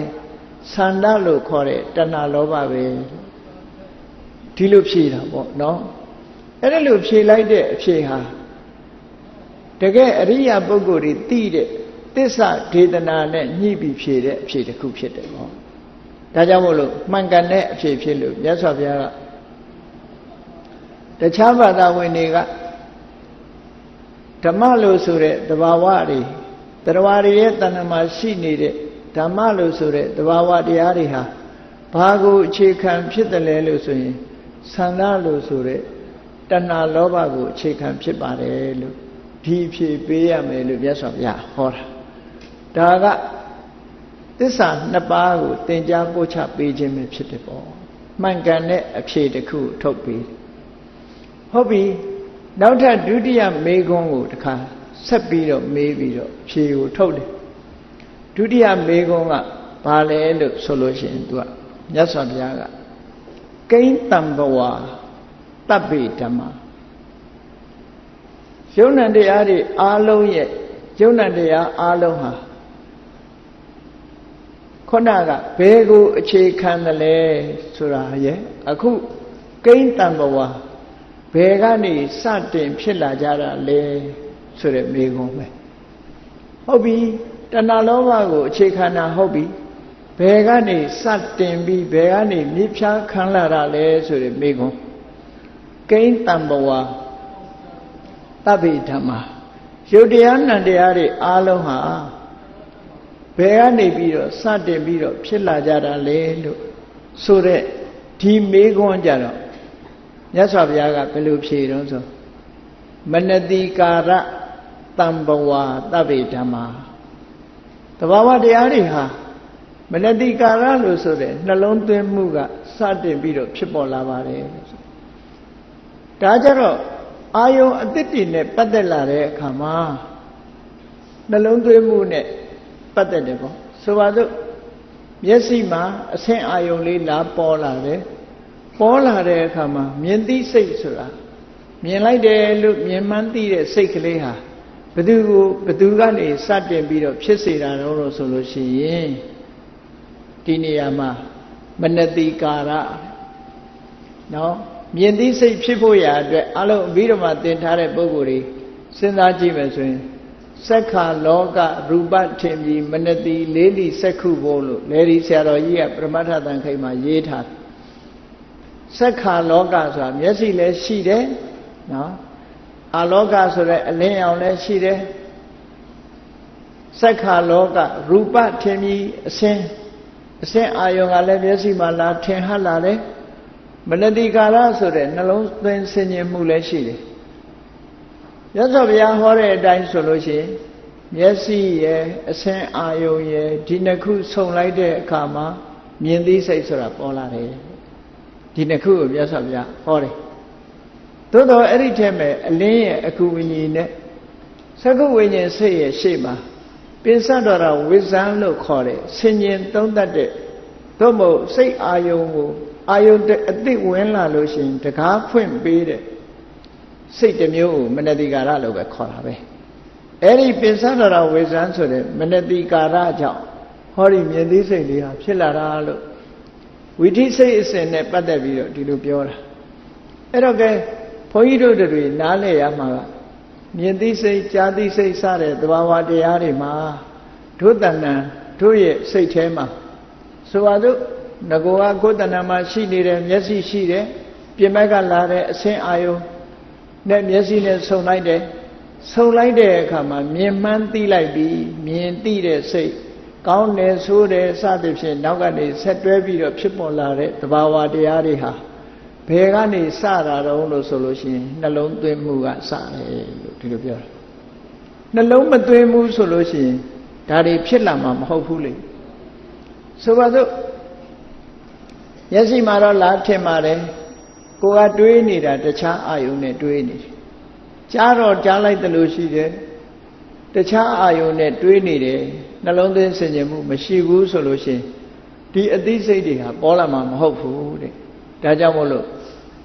ဆန္ဒလို့ခေါ်တဲ့တဏှာလောဘပဲဒီလိုဖြေတာပေါ့နော်အဲ့ဒီလိုဖြေလိုက်တဲ့အဖြေဟာတကယ်အရိယာပုဂ္ဂိုလ်တွေသိတဲ့သစ္စာဒေသနာနဲ့ညှိပြီးဖြေတဲ့အဖြေတစ်ခုဖြစ်တယ်ပေါ့ဒါကြောင့်မို့လို့မှန်ကန်တဲ့အဖြေဖြစ်လို့မြတ်စွာဘုရားကတခြားဘာသာဝင်တွေကဓမ္မလို့ဆိုတဲ့သဘာဝတွေတရားတွေရဲ့တဏ္ဍာမှာရှိနေတဲ့ဓမ္မလို့ဆိုတဲ့သဘာဝတရားတွေဟာဘာကိုအခြေခံဖြစ်တယ်လဲလို့ဆိုရင်ဆန္ဒလို့ဆိုတဲ့တဏှာလောဘကိုအခြေခံဖြစ်ပါတယ်လို့ဒီဖြေပေးရမယ်လို့မြတ်စွာဘုရားဟောတာဒါကသစ္စာနှစ်ပါးကိုသင်ကြားပို့ချပေးခြင်းပဲဖြစ်တယ်ပေါ့မှန်ကန်တဲ့အဖြေတစ်ခုထုတ်ပေးဟုတ်ပြီနောက်ထပ်ဒုတိယမေခွန်းကိုတစ်ခါဆက်ပြီးတော့မေးပြီးတော့ဖြေကိုထုတ်တယ်ဒုတိယမေခွန်းကဘာလဲလို့ဆိုလို့ရှိရင်သူကမြတ်စွာဘုရားကကိဉ္တံဘဝတဗ္ဗေဓမ္မာယုံ nant တရားတွေအားလုံးရဲ့ယုံ nant တရားအားလုံးဟာခုနကဘယ်ကိုအခြေခံတယ်လဲဆိုတာရဲ့အခုကိဉ္တံဘဝဘယ်ကနေစတင်ဖြစ်လာကြတာလဲဆိုတဲ့မေခွန်းပဲဟုတ်ပြီတဏှာလောဘကိုအခြေခံတာဟုတ်ပြီဘယ်ကနေစတင်ပြီးဘယ်ကနေမြစ်ဖြားခံလာတာလဲဆိုတဲ့မေခွန်းကိဉ္တံဘဝတဗ္ဗေဓမ္မာယုတ်တရားနံတရားတွေအားလုံးဟာဘယ်ကနေပြီးတော့စတင်ပြီးတော့ဖြစ်လာကြတာလဲလို့ဆိုတဲ့ဒီမေခွန်းကြတော့မြတ်စွာဘုရားကဘယ်လိုဖြေတော့ဆိုမနတိကာရတံဘဝတဗ္ဗေဓမ္မာသဘာဝတရားတွေဟာမနတိကာရလို့ဆိုတဲ့နှလုံးသွင်းမှုကစတင်ပြီးတော့ဖြစ်ပေါ်လာပါတယ်ဒါကြတော့အာယုံအသစ်တည်နဲ့ပတ်သက်လာတဲ့အခါမှာနှလုံးသွင်းမှုနဲ့ပတ်သက်တယ်ပေါ့ဆိုပါစို့မျက်စိမှာအဆင့်အာယုံလေးလာပေါ်လာတယ်ပေါ်လာတဲ့အခါမှာမြင်သိစိတ်ဆိုတာမြင်လိုက်တယ်လို့မြင်မှန်းသိတဲ့စိတ်ကလေးဟာဘသူကနေစတင်ပြီးတော့ဖြစ်စေတာတော့ဆိုလို့ရှိရင်ဒီနေရာမှာမနတိကာရနော်မြင်သိစိတ်ဖြစ်ဖို့ရာအတွက်အလုံးအပြီးတော့မှသင်ထားတဲ့ပုဂ္ဂိုလ်တွေစဉ်းစားကြည့်မယ်ဆိုရင်စက္ခာလောကရူပထင်ပြီးမနတိလေးလီစက္ခုဘို့လို့လေဒီဆရာတော်ကြီးကပရမတ္ထသံခိတ်မှာရေးထားစက္ခာလောကဆိုတာမျက်စိလည်းရှိတယ်နော်အာလောကဆိုတဲ့အလင်းရောင်လည်းရှိတယ်စက္ခာလောကရူပထင်ပြီးအစင်းအာယုံကလည်းမျက်စိမှာလာထင်ဟလာတယ်မနတိကာရဆိုတဲ့နှလုံးသွင်းဆင်ញင်မှုလည်းရှိတယ်မြတ်စွာဘုရားဟောတဲ့အတိုင်းဆိုလို့ရှိရင်မျက်စိရဲ့အစင်းအာယုံရဲ့ဒီနှစ်ခုဆုံလိုက်တဲ့အခါမှာမြင်သိစိတ်ဆိုတာပေါ်လာတယ်ဒီနှစ်ခုကိုမြတ်စွာဘုရားဟောတယ်သို့တော့အဲ့ဒီထဲမှာအလင်းရဲ့အကူဝိညာဉ်နဲ့သက္ကုဝိညာဉ်စိတ်ရဲ့ရှေ့မှာပိစတော်ရဝိဇ္ဇံလို့ခေါ်တဲ့ဆင်ញင်သုံးတတ်တဲ့သို့မဟုတ်စိတ်အာယုံကိုအာယုံအသိဝင်လာလို့ရှိရင်တကားဖွင့်ပေးတဲ့စိတ်တစ်မျိုးကိုမနတိကာရလို့ပဲခေါ်တာပဲအဲ့ဒီပိစတော်ရဝိဇ္ဇံဆိုတဲ့မနတိကာရကြောင့်ဟောဒီမြင်သိစိတ်လေးဟာဖြစ်လာတာလို့ဝိသိစိတ်အစဉ်နဲ့ပတ်သက်ပြီးတော့ဒီလိုပြောတာ အဲ့တော့ကဲဘုန်းကြီးတို့တွေနားလည်ရမှာကမြင်သိစိတ်ကြားသိစိတ်စတဲ့သဘာဝတရားတွေမှာတို့တဏ္ဍတို့ရဲ့စိတ်ထဲမှာဆိုပါစို့ငကောကကိုယ်တဏ္ဍမှာရှိနေတဲ့မျက်စိရှိတယ်ပြင်ဘက်ကလာတဲ့အဆင်းအာယုနဲ့မျက်စိနဲ့ဆုံလိုက်တယ်ဆုံလိုက်တဲ့အခါမှာမြင်မှန်းသိလိုက်ပြီးမြင်သိတဲ့စိတ်ကောင်းတယ်ဆိုးတယ်စသဖြင့်နောက်ကနေဆက်တွဲပြီးတော့ဖြစ်ပေါ်လာတဲ့သဘာဝတရားတွေဟာဘယ်ကနေစတာတော့လို့ဆိုလို့ရှိရင်နှလုံးသွင်းမှုကစတယ်လို့ဒီလိုပြောတာနှလုံးမသွင်းဘူးဆိုလို့ရှိရင်ဒါတွေဖြစ်လာမှာမဟုတ်ဘူးလေဆိုပါစို့မျက်စိမှာတော့လားထင်ပါတယ်ကိုကတွေးနေတာတခြားအာယုန်နဲ့တွေးနေတယ်ကြားတော့ကြားလိုက်တယ်လို့ရှိတယ်တခြားအာယုန်နဲ့တွေးနေတယ်နှလုံးသွင်းဆင်ခြင်မှုမရှိဘူးဆိုလို့ရှိရင်ဒီအသိစိတ်တွေဟာပေါ်လာမှာမဟုတ်ဘူးတဲ့ဒါကြောင့်မို့လို့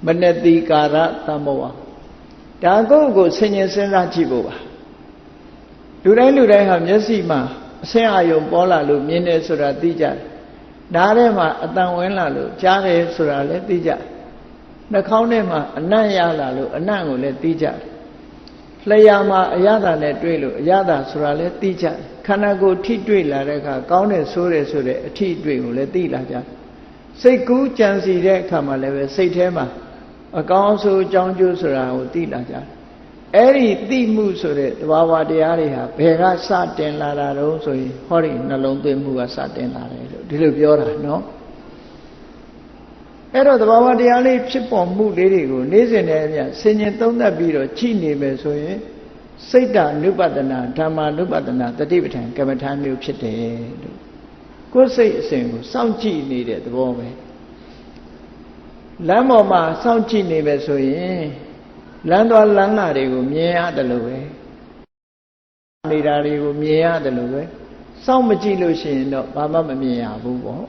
မနတိကာရသမောဝဒါကိုဆင်ခြင်စဉ်းစားကြည့်ဖို့ပါလူတိုင်းဟာမျက်စိမှာအဆင်းအာယုန်ပေါ်လာလို့မြင်တယ်ဆိုတာသိကြတယ်နားထဲမှာအတန်ဝင်လာလို့ကြားတယ်ဆိုတာလည်းသိကြတယ်နှာခေါင်းထဲမှာအနံ့ရလာလို့အနံ့ကိုလည်းသိကြတယ်လျှာမှာအရသာနဲ့တွေ့လို့အရသာဆိုတာလည်းသိကြတယ်ခန္ဓာကိုယ်ထိတွေ့လာတဲ့အခါကောင်းတယ်ဆိုတယ်ဆိုတဲ့အထိတွေ့ကိုလည်းသိလာကြတယ်စိတ်ကူးကြံစီတဲ့အခါမှာလည်းပဲစိတ်ထဲမှာအကောင်းဆိုအကြောင်းကျိုးဆိုတာကိုသိလာကြတယ်အဲ့ဒီသိမှုဆိုတဲ့သဘာဝတရားတွေဟာဘယ်ကစတင်လာတာတုံးဆိုရင်ဟောဒီနှလုံးသွင်းမှုကစတင်လာတယ်လို့ဒီလိုပြောတာနော်အဲ့တော့သဘာဝတရားလေးဖြစ်ပေါ်မှုလေးတွေကိုနေ့စဉ်နဲ့အမျှဆင်ញင်သုံးသပ်ပြီးတော့ကြည့်နေမယ်ဆိုရင်စိတ်တ ानु ပတနာဓမ္မာနုပတနာတတိပဋ္ဌာန်ကမ္မထာမျိုးဖြစ်တယ်လို့ကိုယ်စိတ်အစဉ်ကိုစောင့်ကြည့်နေတဲ့သဘောပဲလမ်းပေါ်မှာစောင့်ကြည့်နေမယ်ဆိုရင်လမ်းသွားလမ်းလာတွေကိုမြင်ရတယ်လို့ပဲနေတာတွေကိုမြင်ရတယ်လို့ပဲစောင့်မကြည့်လို့ရှိရင်တော့ဘာမှမမြင်ရဘူးပေါ့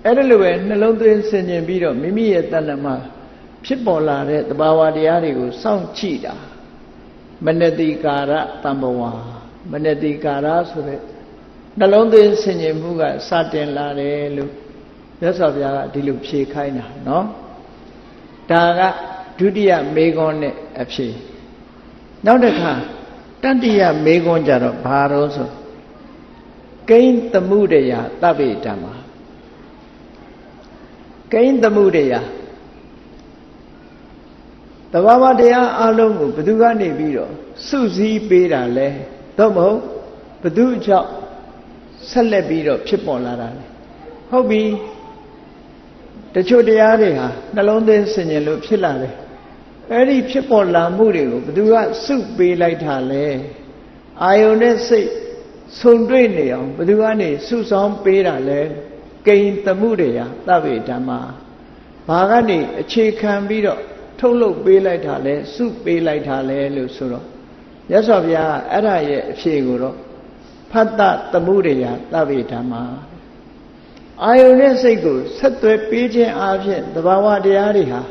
အဲ့ဒါလိုပဲနှလုံးသွင်းဆင်ခြင်ပြီးတော့မိမိရဲ့တဏ္ဍမှာဖြစ်ပေါ်လာတဲ့သဘာဝတရားတွေကိုစောင့်ကြည့်တာမနတိကာရတံဘဝမနတိကာရဆိုတဲ့နှလုံးသွင်းဆင်ခြင်မှုကစတင်လာတယ်လို့မြတ်စွာဘုရားကဒီလိုဖြေခိုင်းတာနော်ဒါကဒုတိယမေခွန်းနဲ့အဖြေနောက်တစ်ခါတတိယမေခွန်းကြတော့ဘာတော့ဆိုကိဉ္သမှုတယသဗ္ဗေဓမ္မာကိဉ္သမှုတယသဘာဝတရားအလုံးကိုဘယ်သူကနေပြီးတော့စုစည်းပေးတာလဲသို့မဟုတ်ဘယ်သူကြောင့်ဆက်လက်ပြီးတော့ဖြစ်ပေါ်လာတာလဲဟုတ်ပြီတချို့တရားတွေဟာနှလုံးသွင်းဆင်ញင်လို့ဖြစ်လာတယ်အဲ့ဒီဖြစ်ပေါ်လာမှုတွေကိုဘယ်သူကစုပေးလိုက်တာလဲအာယုန်နဲ့စိတ်ဆုံတွေ့နေအောင်ဘယ်သူကနေစုဆောင်ပေးတာလဲကိဉ္သမှုတွေဟာသဗ္ဗေဓမ္မာဘာကနေအခြေခံပြီးတော့ထုတ်လုပ်ပေးလိုက်တာလဲစုပေးလိုက်တာလဲလို့ဆိုတော့မြတ်စွာဘုရားအဲ့ဒါရဲ့အဖြေကိုတော့ဖတ္တသမှုတွေဟာသဗ္ဗေဓမ္မာအာယုန်နဲ့စိတ်ကိုဆက်သွယ်ပေးခြင်းအပြင်သဘာဝတရားတွေဟာ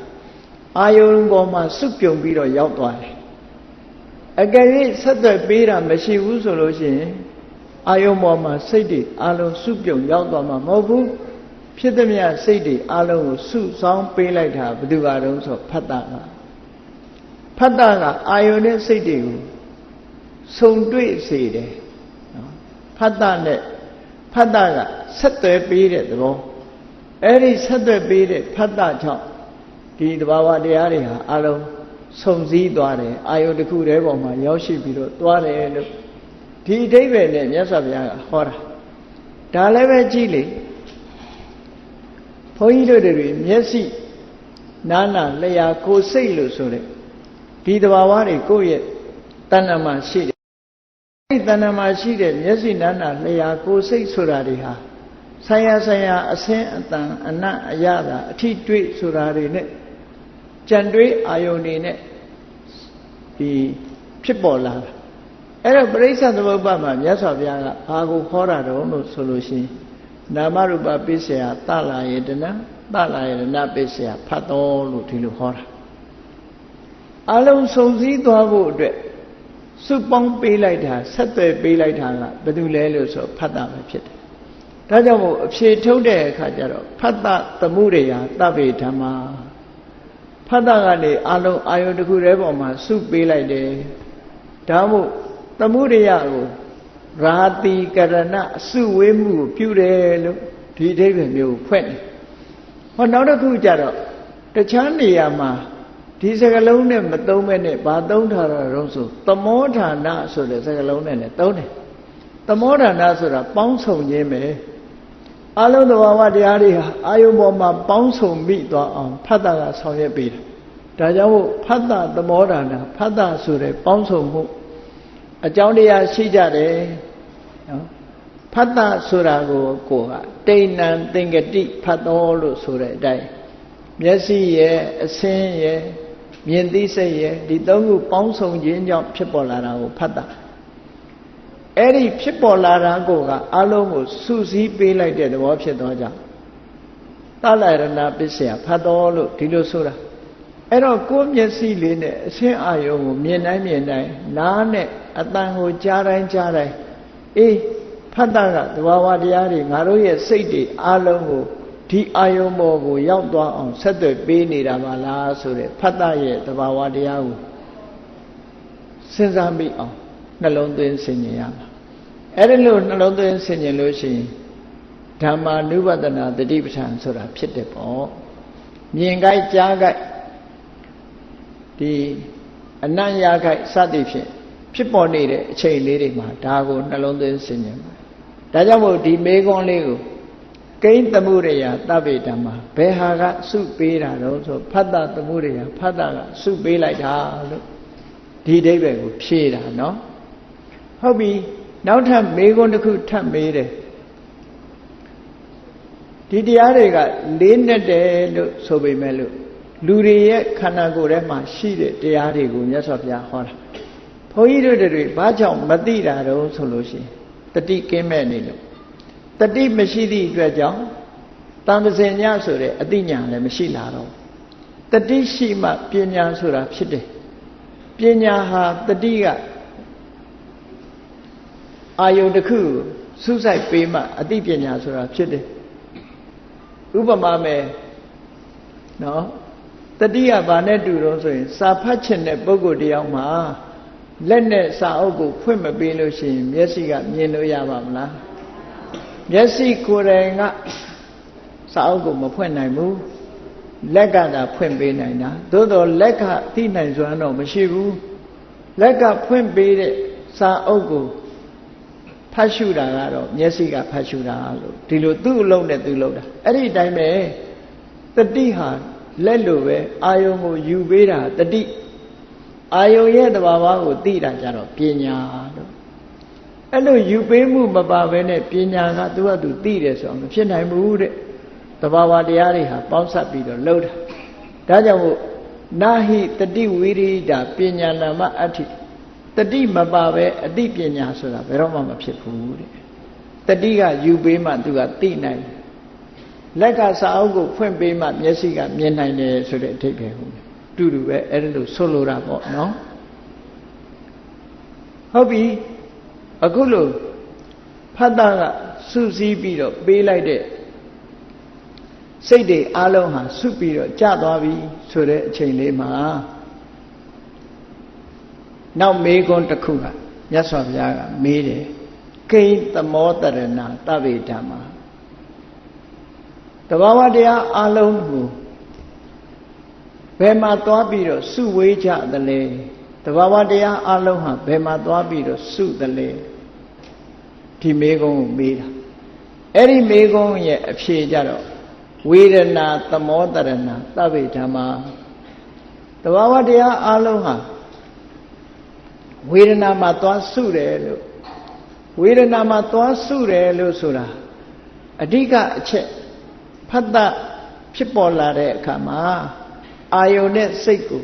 အာယုန်ပေါ်မှာစုပြုံပြီးတော့ရောက်သွားတယ်အကယ်၍ဆက်သွယ်ပေးတာမရှိဘူးဆိုလို့ရှိရင်အာယုန်ပေါ်မှာစိတ်တွေအလုံးစုပြုံရောက်သွားမှာမဟုတ်ဘူးဖြစ်သည်မြတ်စိတ်တွေအလုံးကိုစုဆောင်ပေးလိုက်တာဘယ်သူကတုံးဆိုဖတ္တကအာယုန်နဲ့စိတ်တွေကိုဆုံတွေ့စေတယ်နော်ဖတ္တကဆက်သွယ်ပေးတဲ့သဘောအဲ့ဒီဆက်သွယ်ပေးတဲ့ဖတ္တကြောင့်ဒီသဘာဝတရားတွေဟာအလုံးစုံစည်းသွားတယ်အာယုတစ်ခုတည်းပေါ်မှာရောက်ရှိပြီးတော့သွားတယ်လို့ဒီအဓိပ္ပာယ်နဲ့မြတ်စွာဘုရားကဟောတာဒါလည်းပဲကြည့်လေဘုန်းကြီးတို့တွေမျက်စိနာနာလျှာကိုယ်စိတ်လို့ဆိုတဲ့ဒီသဘာဝတွေကိုယ့်ရဲ့တဏ္ဍမှာရှိတယ်ဒီတဏ္ဍမှာရှိတဲ့မျက်စိနာနာလျှာကိုယ်စိတ်ဆိုတာတွေဟာဆိုင်ရာအဆင်းအတန်အနတ်အရသာအထိတွေ့ဆိုတာတွေနဲ့ကြံတွေးအာယုန်တွေနဲ့ဒီဖြစ်ပေါ်လာတာအဲ့တော့ပရိစ္ဆေသမုပ္ပါမှာမြတ်စွာဘုရားကဘာကိုခေါ်တာတော့လို့ဆိုလို့ရှိရင်နာမရူပပိစ္ဆေယသလာယေတနာသလာယေတနာပိစ္ဆေယဖတ်တော်လို့ဒီလိုခေါ်တာအလုံးစုံစည်းသွားဖို့အတွက်စုပေါင်းပေးလိုက်တာဆက်သွယ်ပေးလိုက်တာကဘယ်သူလဲလို့ဆိုဖတ်တာပဲဖြစ်တယ်ဒါကြောင့်မို့အဖြေထုတ်တဲ့အခါကျတော့ဖတ္တသမှုရိယာသဗ္ဗေဓမ္မာဖ တ်တာကနေအလုံးအာယုန်တစ်ခုတည်းပေါ်မှာစုပေးလိုက်တယ်ဒါမို့သမုဒယကိုရာတိကရဏစုဝေးမှုကိုပြုတယ်လို့ဒီအဓိပ္ပာယ်မျိုးဖွင့်တယ်ဟောနောက်တစ်ခုကြတော့တခြားနေရာမှာဒီစကားလုံးနဲ့မသုံးမဲ့နဲ့ဘာသုံးထားတာတော့ဆိုသမောဌာနဆိုတဲ့စကားလုံးနဲ့လည်းသုံးတယ်သမောဌာနဆိုတာပေါင်းစုံခြင်းပဲအလုံးသဘာဝတရားတွေဟာအာယုံပေါ်မှာပေါင်းစုံမိသွားအောင်ဖတ်တာကဆောင်ရွက်ပေးတယ်ဒါကြောင့်မို့ဖတ်တာသမောဌာနဖတ်တာဆိုတဲ့ပေါင်းစုံမှုအကြောင်းတရားရှိကြတယ်နော်ဖတ်တာဆိုတာကိုကတိဏ္ဏသင်္ကတိဖတ်တော်လို့ဆိုတဲ့အတိုင်းမျက်စိရဲ့အဆင်းရဲ့မြင်သိစိတ်ရဲ့ဒီသုံးခုပေါင်းစုံခြင်းကြောင့်ဖြစ်ပေါ်လာတာကိုဖတ်တာအဲ့ဒီဖြစ်ပေါ်လာတာကအလုံးကိုစုစည်းပေးလိုက်တဲ့သဘောဖြစ်သွားကြသလရဏပစ္စယဖတ်တော်လို့ဒီလိုဆိုတာအဲ့တော့ကိုယ်မျက်စိလေးနဲ့အဆင်းအာယုံကိုမြင်တိုင်းနားနဲ့အတန်ကိုကြားတိုင်းအေးဖတ်တာကသဘာဝတရားတွေငါတို့ရဲ့စိတ်တွေအလုံးကိုဒီအာယုံပေါ်ကိုရောက်သွားအောင်ဆက်သွယ်ပေးနေတာပါလားဆိုတဲ့ဖတ်တာရဲ့သဘာဝတရားကိုစဉ်းစားမိအောင်နှလုံးသွင်းဆင်ခြင်ရမှာအဲ့ဒီလိုနှလုံးသွင်းဆင်ခြင်လို့ရှိရင်ဓမ္မာနုပဒနာတတိပဋ္ဌာန်ဆိုတာဖြစ်တယ်ပေါ့မြင်ကြိုက်ကြားကြိုက်ဒီအနံ့ရကြိုက်စသည်ဖြင့်ဖြစ်ပေါ်နေတဲ့အချိန်လေးတွေမှာဒါကိုနှလုံးသွင်းဆင်ခြင်ပါဒါကြောင့်မို့ဒီမေခွန်းလေးကိုကိန်းသမုဒယသဗ္ဗေဓမ္မာဘယ်ဟာကစုပေးတာတော့ဆိုဖတ်တာသမုဒယဖတ်တာကစုပေးလိုက်တာလို့ဒီအဓိပ္ပာယ်ကိုဖြေတာနော်ဟုတ်ပြီနောက်ထပ်မေခွန်းတစ်ခုထပ်မေးတယ်ဒီတရားတွေကလေးနဲ့တယ်လို့ဆိုပေမဲ့လို့လူတွေရဲ့ခန္ဓာကိုယ်ထဲမှာရှိတဲ့တရားတွေကိုမြတ်စွာဘုရားဟောတာဘုန်းကြီးတို့တွေဘာကြောင့်မသိတာတော့ဆိုလို့ရှိရင်တတိကင်းမဲ့နေလို့တတိမရှိသည့်အတွက်ကြောင့်တန်ပစင်ညဆိုတဲ့အသိဉာဏ်လည်းမရှိလာတော့တတိရှိမှပညာဆိုတာဖြစ်တယ်ပညာဟာတတိကအာယုန်တစ်ခုစုစိုက်ပေးမှအသိပညာဆိုတာဖြစ်တယ်ဥပမာမဲ့နော်တတိယဘာနဲ့တူတော့ဆိုရင်စာဖတ်ခြင်းတဲ့ပုဂ္ဂိုလ်တယောက်မှာလက်နဲ့စာအုပ်ကိုဖွင့်မပေးလို့ရှိရင်မျက်စိကမြင်လို့ရပါမလားမျက်စိကိုယ်တိုင်ကစာအုပ်ကိုမဖွင့်နိုင်ဘူးလက်ကသာဖွင့်ပေးနိုင်တာသို့တော်လက်ကသိနိုင်စွမ်းတော့မရှိဘူးလက်ကဖွင့်ပေးတဲ့စာအုပ်ကိုဖတ်ရှုတာကတော့မျက်စိကဖတ်ရှုတာလို့ဒီလိုသူ့အလုံးနဲ့သူလုပ်တာအဲ့ဒီအတိုင်းပဲတတိဟာလက်လိုပဲအာယုံကိုယူပေးတာတတိအာယုံရဲ့သဘာဝကိုသိတာကြတော့ပညာလို့အဲ့လိုယူပေးမှုမပါဘဲနဲ့ပညာကသူကသူသိတယ်ဆိုတော့မဖြစ်နိုင်ဘူးတဲ့သဘာဝတရားတွေဟာပေါင်းစပ်ပြီးတော့လှုပ်တာဒါကြောင့်မို့နာဟိတတိဝိရိဒပညာနာမအဋ္ဌိတတိမပါပဲအတိပညာဆိုတာဘယ်တော့မှမဖြစ်ဘူးတဲ့တတိကယူပေးမှသူကသိနိုင်လက်ကစာအုပ်ကိုဖွင့်ပေးမှမျက်စိကမြင်နိုင်တယ်ဆိုတဲ့အဓိပ္ပာယ်ဟုတ်တူတူပဲအဲ့ဒါလို့ဆိုလိုတာပေါ့နော်ဟုတ်ပြီအခုလို့ဖတ်တာကစုစည်းပြီးတော့ပေးလိုက်တဲ့စိတ်တွေအလုံးဟာစုပြီးတော့ကျသွားပြီဆိုတဲ့အချိန်လေးမှာနောက်မေးခွန်းတစ်ခုကမြတ်စွာဘုရားကမေးတယ်ကိဉ္သမောတရဏသဗ္ဗေဓမ္မာတဘာဝတရားအလုံးကိုဘယ်မှာသွားပြီးတော့စုဝေးကြသလဲတဘာဝတရားအလုံးဟာဘယ်မှာသွားပြီးတော့စုသလဲဒီမေကုံးကိုမေးတာအဲ့ဒီမေကုံးရဲ့အဖြေကြတော့ဝေဒနာသမောတရဏသဗ္ဗေဓမ္မာတဘာဝတရားအလုံးဟာဝေဒနာမှာသွားစုတယ်လို့ဝေဒနာမှာသွားစုတယ်လို့ဆိုတာအဓိကအချက်ဖတ်တာဖြစ်ပေါ်လာတဲ့အခါမှာအာယုန်နဲ့စိတ်ကို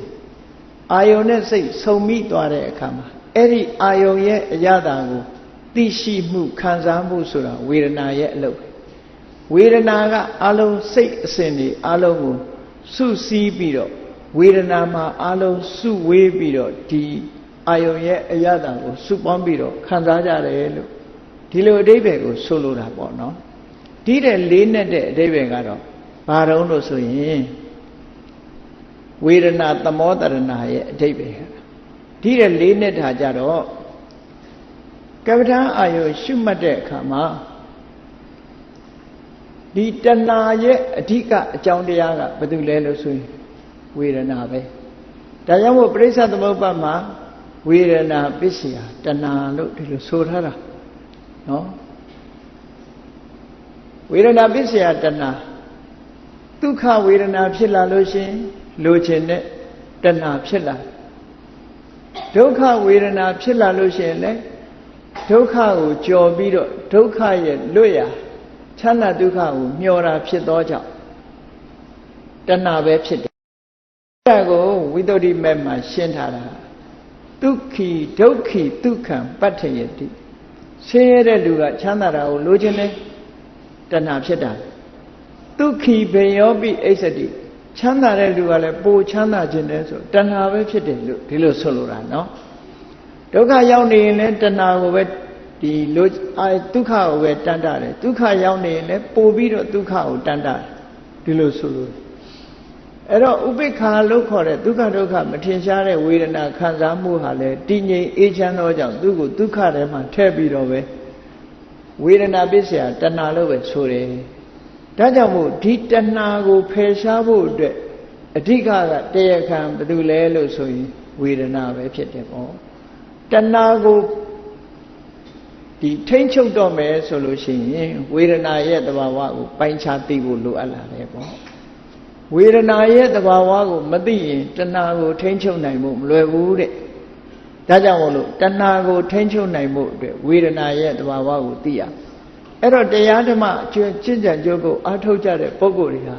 အာယုန်နဲ့စိတ်ဆုံမိသွားတဲ့အခါမှာအဲ့ဒီအာယုန်ရဲ့အရသာကိုသိရှိမှုခံစားမှုဆိုတာဝေဒနာရဲ့အလုပ်ဝေဒနာကအလုံးစိတ်အစဉ်တွေအလုံးကိုစုစည်းပြီးတော့ဝေဒနာမှာအလုံးစုဝေးပြီးတော့ဒီအာယုန်ရဲ့အရသာကိုစုပေါင်းပြီးတော့ခံစားကြတယ်လို့ဒီလိုအဓိပ္ပာယ်ကိုဆိုလိုတာပေါ့နော်ဒီတဲ့လေးနဲ့တဲ့အဓိပ္ပာယ်ကတော့ဘာတုံးလို့ဆိုရင် ဝေဒနာသမောတရဏရဲ့အဓိပ္ပာယ်ဒီတဲ့၄နှစ်ထားကြတော့ကပ္ပဋ္ဌာန်းအာယုရှုမှတ်တဲ့အခါမှာဒီတဏှာရဲ့အဓိကအကြောင်းတရားကဘာတူလဲလို့ဆိုရင်ဝေဒနာပဲဒါကြောင့်မို့ပရိစ္ဆသမုပ္ပါဒ်မှာဝေဒနာပစ္စယတဏှာလို့ဒီလိုဆိုထားတာနော်ဝေဒနာပစ္စယတဏှာဒုက္ခဝေဒနာဖြစ်လာလို့ရှိရင်လိုချင်တဲ့တဏှာဖြစ်လာဒုက္ခဝေဒနာဖြစ်လာလို့ရှိရင်လည်းဒုက္ခကိုကြော်ပြီးတော့ဒုက္ခရဲ့လွတ်ရာချမ်းသာဒုက္ခကိုမျှော်တာဖြစ်သောကြောင့်တဏှာပဲဖြစ်တယ်ဒါကိုဝိသုဒ္ဓိမေမှာရှင်းထားတာဒုက္ခိဒုက္ခိဒုက္ခံပတ္ထယတိဆင်းရဲတဲ့လူကချမ်းသာတာကိုလိုချင်တယ်တဏှာဖြစ်တာဒုက္ခိဘေယောပိအိစ္ဆတိချမ်းသာတဲ့လူကလည်းပိုချမ်းသာခြင်းတယ်ဆိုတဏှာပဲဖြစ်တယ်လို့ဒီလိုဆိုလိုတာနော်ဒုက္ခရောက်နေရင်လည်းတဏှာကိုပဲဒီလိုဒုက္ခကိုပဲတန်တာတယ်ဒုက္ခရောက်နေရင်လည်းပို့ပြီးတော့ဒုက္ခကိုတန်တာဒီလိုဆိုလို့အဲ့တော့ဥပိ္ပခာလို့ခေါ်တဲ့ဒုက္ခဒုက္ခမထင်ရှားတဲ့ဝေဒနာခံစားမှုဟာလည်းတည်ငြိမ်အေးချမ်းသောကြောင့်သူ့ကိုဒုက္ခထဲမှာထည့်ပြီးတော့ပဲဝေဒနာပစ္စယတဏှာလို့ပဲဆိုတယ်ဒါကြောင့်မို့ဒီတဏှာကိုဖယ်ရှားဖို့အတွက်အဓိကတရားခံဘာလို့လဲလို့ဆိုရင်ဝေဒနာပဲဖြစ်တယ်ပေါ့တဏှာကိုဒီထိမ့်ချုပ်တော့မယ်ဆိုလို့ရှိရင်ဝေဒနာရဲ့သဘာဝကိုပိုင်းခြားသိဖို့လိုအပ်လာတယ်ပေါ့ဝေဒနာရဲ့သဘာဝကိုမသိရင်တဏှာကိုထိမ့်ချုပ်နိုင်ဖို့မလွယ်ဘူးတဲ့ဒါကြောင့်မို့လို့တဏှာကိုထိမ့်ချုပ်နိုင်ဖို့အတွက်ဝေဒနာရဲ့သဘာဝကိုသိရအဲ့တော့တရားဓမ္မကျင့်ကြံကြိုးကိုအားထုတ်ကြတဲ့ပုဂ္ဂိုလ်တွေဟာ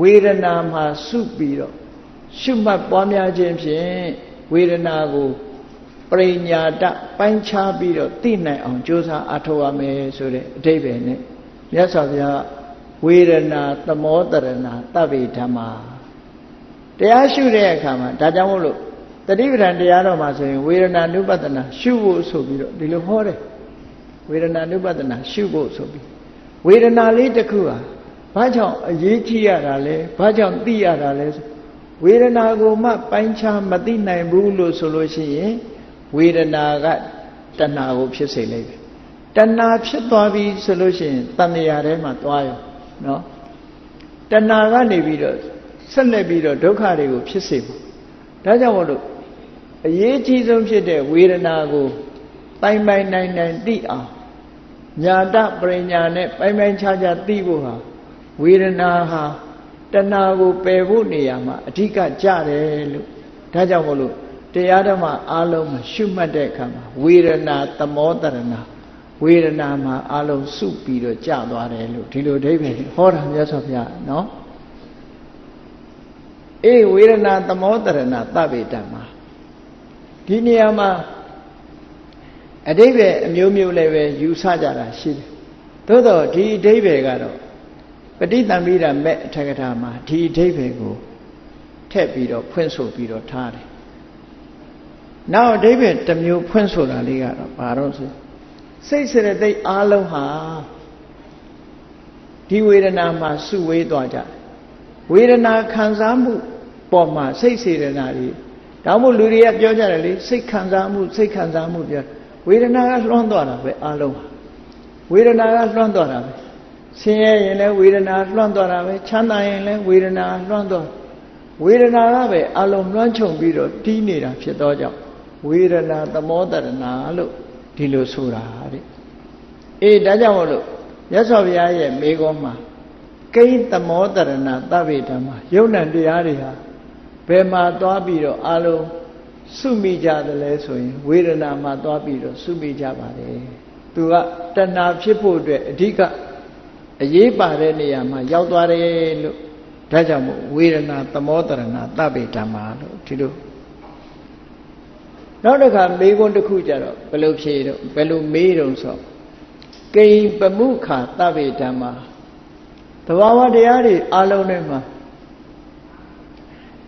ဝေဒနာမှာစုပြီးတော့ရှုမှတ်ပွားများခြင်းဖြင့်ဝေဒနာကိုပရိညာတပိုင်းခြားပြီးတော့သိနိုင်အောင်ကြိုးစားအားထုတ်ရမယ်ဆိုတဲ့အဓိပ္ပာယ်နဲ့မြတ်စွာဘုရားဝေဒနာသမောတရဏသဗ္ဗေဓမ္မာတရားရှုတဲ့အခါမှာဒါကြောင့်မို့လို့တတိပဌာန်တရားတော်မှာဆိုရင်ဝေဒနာနုပတနာရှုဖို့ဆိုပြီးတော့ဒီလိုဟောတယ်ဝေဒနာနုပတနာရှုဖို့ဆိုပြီးဝေဒနာလေးတစ်ခုဟာဘာကြောင့်အရေးကြီးရတာလဲဘာကြောင့်သိရတာလဲဆိုဝေဒနာကိုမှပိုင်းခြားမသိနိုင်ဘူးလို့ဆိုလို့ရှိရင်ဝေဒနာကတဏှာကိုဖြစ်စေလိမ့်မယ်တဏှာဖြစ်သွားပြီဆိုလို့ရှိရင်တဏှာထဲမှာသွားရောနော်တဏှာကနေပြီးတော့ဆက်လက်ပြီးတော့ဒုက္ခတွေကိုဖြစ်စေမှာဒါကြောင့်မို့လို့အရေးကြီးဆုံးဖြစ်တဲ့ဝေဒနာကိုပိုင်ပိုင်နိုင်နိုင်သိအောင်ညာတပရိညာနဲ့ပိုင်ပိုင်ခြားခြားသိဖို့ဟာဝေဒနာဟာတဏှာကိုပယ်ဖို့နေရာမှာအဓိကကြတယ်လို့ဒါကြောင့်မို့လို့တရားဓမ္မအားလုံးမှာရှုမှတ်တဲ့အခါမှာဝေဒနာသမောတရဏဝေဒနာမှာအားလုံးစုပြီးတော့ကြာသွားတယ်လို့ဒီလိုအဓိပ္ပာယ်ဟောတာမြတ်စွာဘုရားနော်အေးဝေဒနာသမောတရဏသဗ္ဗေဓမ္မာဒီနေရာမှာအဓိပ္ပာယ်အမျိုးမျိုးလည်းပဲယူဆကြတာရှိတယ်သို့တော့ဒီအဓိပ္ပာယ်ကတော့ပဋိသင်္ပိဒမဲ့အထက်ကထာမှာဒီအဓိပ္ပာယ်ကိုထည့်ပြီးတော့ဖွင့်ဆိုပြီးတော့ထားတယ်နောက်အဓိပ္ပာယ်တစ်မျိုးဖွင့်ဆိုတာလေးကတော့ဘာလို့ဆိုစိတ်စေတသိက်အားလုံးဟာဒီဝေဒနာမှာစုဝေးသွားကြတယ်ဝေဒနာခံစားမှုပေါ်မှာစိတ်စေတနာတွေဒါမှမဟုတ်လူတွေကပြောကြတယ်လေစိတ်ခံစားမှုပြောဝေဒနာကလွှမ်းသွားတာပဲအားလုံးဝေဒနာကလွှမ်းသွားတာပဲဆင်းရဲရင်လည်းဝေဒနာလွှမ်းသွားတာပဲချမ်းသာရင်လည်းဝေဒနာလွှမ်းသွားဝေဒနာကပဲအလုံးလွှမ်းခြုံပြီးတော့တီးနေတာဖြစ်သောကြောင့်ဝေဒနာသမောတရဏလို့ဒီလိုဆိုတာတဲ့အေးဒါကြောင့်မို့လို့မြတ်စွာဘုရားရဲ့မေခွန်းမှာကိဉ္သမောတရဏသဗ္ဗေဓမ္မာယုံ nant တရားတွေဟာဘယ်မှာသွားပြီးတော့အလုံးစုမိကြတယ်လဲဆိုရင်ဝေဒနာမှာသွားပြီးတော့စုမိကြပါတယ်သူကတဏှာဖြစ်ဖို့အတွက်အဓိကအရေးပါတဲ့နေရာမှာရောက်သွားတယ်လို့ဒါကြောင့်မို့ဝေဒနာသမောတရဏသဗ္ဗေဓမ္မာလို့ဒီလိုနောက်တစ်ခါမေးခွန်းတစ်ခုကြတော့ဘယ်လိုဖြေတော့ဘယ်လိုမေးတော့ဆိုကိဉ္ပမုခာသဗ္ဗေဓမ္မာသဘာဝတရားတွေအလုံးထဲမှာ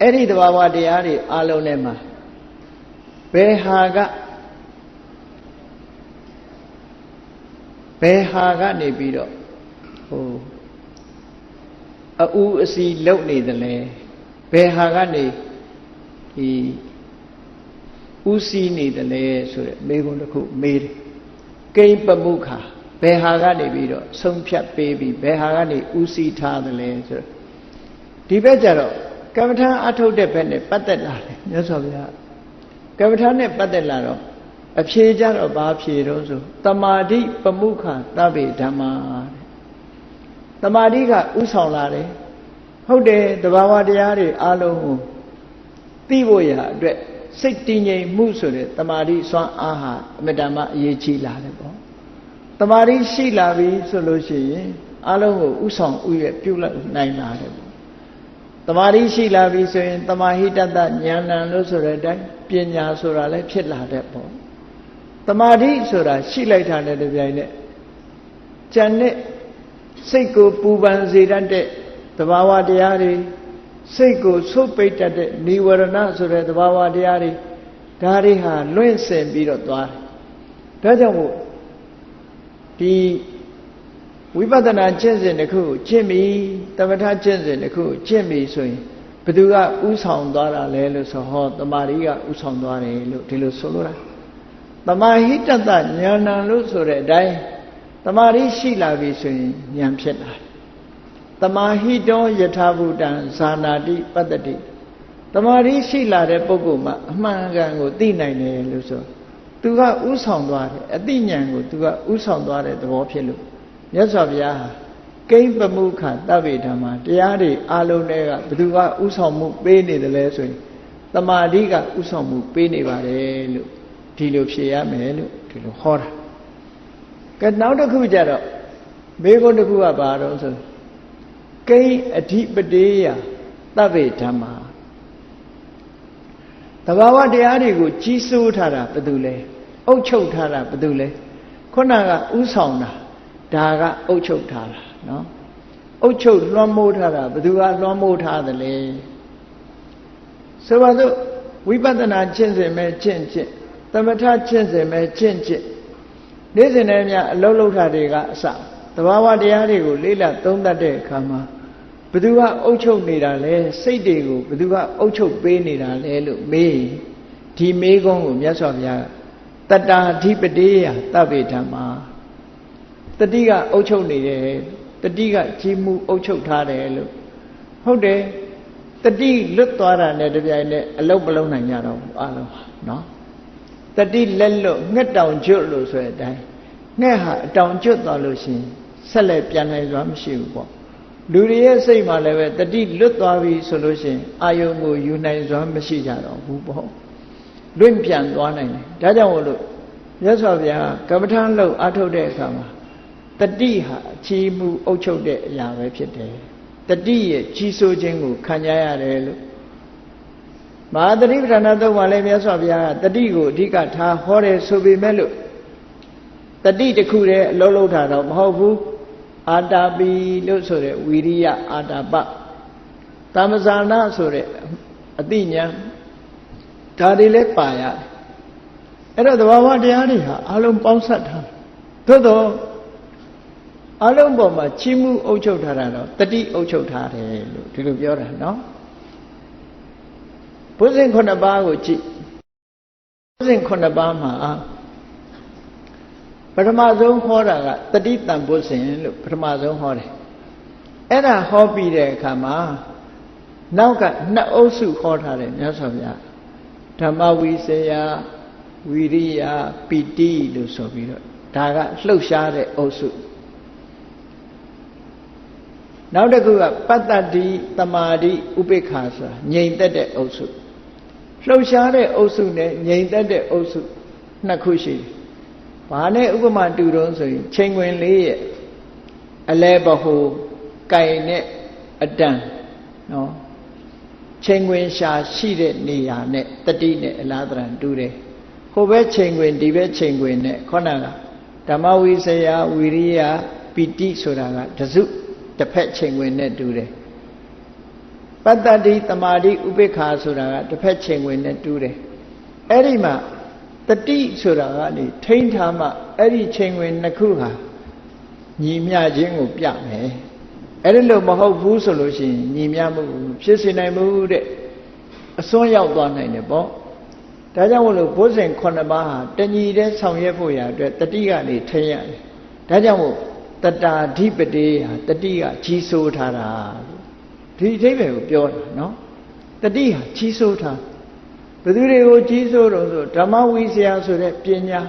အဲ့ဒီသဘာဝတရားတွေအလုံးထဲမှာဘယ်ဟာကနေပြီးတော့အူအစီလုံနေတယ်လဲ bè hà gà này thì u si này là lẽ rồi mấy con nó cũng mê cây bầm mục hà bè hà gà này bị đó sông phật bê bị bè hà gà này u si tha là lẽ rồi đi bây giờ đó cái mà thằng ăn thâu đẹp này bắt được là nhớ sao vậy cái mà thằng này bắt được là đó ở phía giờ đó ba phía đó rồi Samadhi bầm mục hà ta bị Dhamma Samadhi cả u sòng là đấyဟုတ်တယ်တဘာဝတရားတွေအားလုံးကိုသိဖို့ရအတွက်စိတ်တည်ငြိမ်မှုဆိုတဲ့တမာတိစွမ်းအားဟာအမြဲတမ်းအရေးကြီးလာတယ်ပေါ့တမာတိရှိလာပြီဆိုလို့ရှိရင်အားလုံးကိုဥဆောင်ဥရပြုလိုက်နိုင်လာတယ်ပေါ့တမာတိရှိလာပြီဆိုရင်တမာဟိတတဉာဏ်လို့ဆိုတဲ့အတိုင်းပညာဆိုတာလည်းဖြစ်လာတဲ့ပေါ့တမာတိဆိုတာရှိလိုက်တာနဲ့တပြိုင်နက်ဉာဏ်နဲ့စိတ်ကိုပူပန်စေတတ်တဲ့တဘာဝတရားတွေစိတ်ကိုဆုတ်ပိတ်တတ်တဲ့နိဝရဏဆိုတဲ့တဘာဝတရားတွေဒါတွေဟာလွင့်စင်ပြီးတော့သွားတယ်ဒါကြောင့်မို့ဒီဝိပဿနာကျင့်စဉ်တစ်ခုကိုကျင့်ပြီသမထကျင့်စဉ်တစ်ခုကိုကျင့်ပြီဆိုရင်ဘယ်သူကဥဆောင်သွားတာလဲလို့ဆိုဟောတမာရီကဥဆောင်သွားတယ်လို့ဒီလိုဆိုလိုတာတမာဟိတတဉာဏ်လို့ဆိုတဲ့အတိုင်းတမာရီရှိလာပြီဆိုရင်ဉာဏ်ဖြစ်လာတယ်တမာဟိတောယထာဘူတံဇာနာတိပတ္တိတမာရီရှိလာတဲ့ပုဂ္ဂိုလ်မှာအမှန်ကန်ကိုသိနိုင်တယ်လို့ဆိုသူကဥဆောင်သွားတယ်အသိဉာဏ်ကိုသူကဥဆောင်သွားတဲ့သဘောဖြစ်လို့မြတ်စွာဘုရားဟာကိဉ္ပမုခတဗ္ဗေဓမ္မာတရားတွေအလုံးတွေကဘယ်သူကဥဆောင်မှုပေးနေတယ်လဲဆိုရင်တမာတိကဥဆောင်မှုပေးနေပါတယ်လို့ဒီလိုဖြေရမယ်လို့ဒီလိုဟောတာကဲနောက်တစ်ခုကျတော့မေခွန်းတစ်ခုကဘာတော့ဆိုကိအဓိပတိယသဗ္ဗေဓမ္မာတဘာဝတရားတွေကိုကြီးစိုးထားတာဘယ်သူလဲအုပ်ချုပ်ထားတာဘယ်သူလဲခုနကဥဆောင်တာဒါကအုပ်ချုပ်ထားတာနော်အုပ်ချုပ်လွှမ်းမိုးထားတာဘယ်သူကလွှမ်းမိုးထားသလဲဆိုပါစို့ဝိပဿနာကျင့်စဉ်မဲ့ကျင့်သမထကျင့်စဉ်မဲ့ကျင့်နေ့စဉ်နဲ့များအလုံးလုံးထားတွေကအစတဘာဝတရားတွေကိုလေ့လာသုံးသပ်တဲ့အခါမှာဘယ်သူကအုပ်ချုပ်နေတာလဲစိတ်တွေကိုဘယ်သူကအုပ်ချုပ်ပေးနေတာလဲလို့မေးဒီမေးခွန်းကိုမြတ်စွာဘုရားတတ္တာဓိပတိယသဗ္ဗေဓမ္မာတတိကအုပ်ချုပ်နေတယ်တတိကကြီးမှုအုပ်ချုပ်ထားတယ်လို့ဟုတ်တယ်တတိလွတ်သွားတာနဲ့တပြိုင်နက်အလုံးမလုံးနိုင်ကြတော့ဘူးအားလုံးနော်တတိလက်လွတ်ငှက်တောင်ကျွတ်လို့ဆိုတဲ့အတိုင်းငှက်ဟာအတောင်ကျွတ်သွားလို့ရှိရင်ဆက်လက်ပြန်နိုင်စွာမရှိဘူးပေါ့လူတွေရဲ့စိတ်မှာလည်းပဲတတိလွတ်သွားပြီဆိုလို့ရှိရင်အာယုံကိုယူနိုင်စွာမရှိကြတော့ဘူးပေါ့လွင့်ပြန်သွားနိုင်တယ်ဒါကြောင့်မို့လို့မြတ်စွာဘုရားကမ္မထာလှုပ်အထုတ်တဲ့အခါမှာတတိဟာအချီးမှုအုပ်ချုပ်တဲ့အရာပဲဖြစ်တယ်တတိရဲ့ကြီးစိုးခြင်းကိုခံကြရတယ်လို့မဟာသတိပဋ္ဌာန်သုံးပါးလည်းမြတ်စွာဘုရားကတတိကိုအဓိကထားဟောတယ်ဆိုပေမဲ့လို့တတိတစ်ခုတည်းအလုံးလုံးထားတော့မဟုတ်ဘူးအာတာပိလို့ဆိုတဲ့ဝီရိယအာတာပသမဇာနာဆိုတဲ့အသိဉာဏ်ဒါတွေလည်းပါရတယ်အဲ့တော့သဘာဝတရားတွေဟာအလုံးပေါင်းစပ်ထားသို့တော့အလုံးပေါ်မှာချီးမှုအုပ်ချုပ်ထားတာတော့တတိအုပ်ချုပ်ထားတယ်လို့ဒီလိုပြောတာနော်ဘုဇင်9ပါးကိုကြည့်ဘုဇင်9ပါးမှာပထမဆုံးဟောတာကတတိတံဘုဇင်လို့ပထမဆုံးဟောတယ်အဲ့ဒါဟောပြီးတဲ့အခါမှာနောက်ကနှစ်အုပ်စုဟောထားတယ်မြတ်စွာဘုရားဓမ္မဝိစေယဝိရိယပီတိလို့ဆိုပြီးတော့ဒါကလှုပ်ရှားတဲ့အုပ်စုနောက်တစ်ခုကပတ္တတိတမာတိဥပိ္ပခာဆိုတာငြိမ်သက်တဲ့အုပ်စုလှုပ်ရှားတဲ့အုပ်စုနဲ့ငြိမ်သက်တဲ့အုပ်စုနှစ်ခုရှိတယ်။ဘာနဲ့ဥပမာတူတုံးဆိုရင်ချိန်ခွင်လေးရဲ့အလဲဘဟုကင်နဲ့အတန်နော်ချိန်ခွင်ရှာရှိတဲ့နေရာနဲ့တတိနဲ့အလားတရံတူတယ်။ဟိုဘက်ချိန်ခွင်ဒီဘက်ချိန်ခွင်နဲ့ခေါဏကဓမ္မဝိစေယဝိရိယပီတိဆိုတာကတစုတစ်ဖက်ချိန်ခွင်နဲ့တူတယ်ပတ္တတိတမာတိဥပိ္ပခာဆိုတာကတစ်ဖက်ချိန်ခွင်နဲ့တူတယ်အဲ့ဒီမှာတတိဆိုတာကနေထိန်းထားမှအဲ့ဒီချိန်ခွင်နှစ်ခုဟာညီမျှခြင်းကိုပြမယ် အဲ့ဒီလိုမဟုတ်ဘူးဆိုလို့ရှိရင်ညီမျှမှုဖြစ်စေနိုင်မှုတဲ့အစွန်းရောက်သွားနိုင်တယ်ပေါ့ဒါကြောင့်မို့လို့ဘုဇင်9ပါးဟာတညီတဲ့ဆောင်ရွက်ဖို့ရာအတွက်တတိကနေထင်ရတယ်ဒါကြောင့်မို့တတာဓိပတိဟာတတိကကြီးစိုးထားတာဒီအဓိပ္ပာယ်ကိုပြောတာနော်တတိဟာကြီးစိုးထားဘယ်သူတွေကိုကြီးစိုးတော့ဆိုဓမ္မဝိဇ္ဇာဆိုတဲ့ပညာ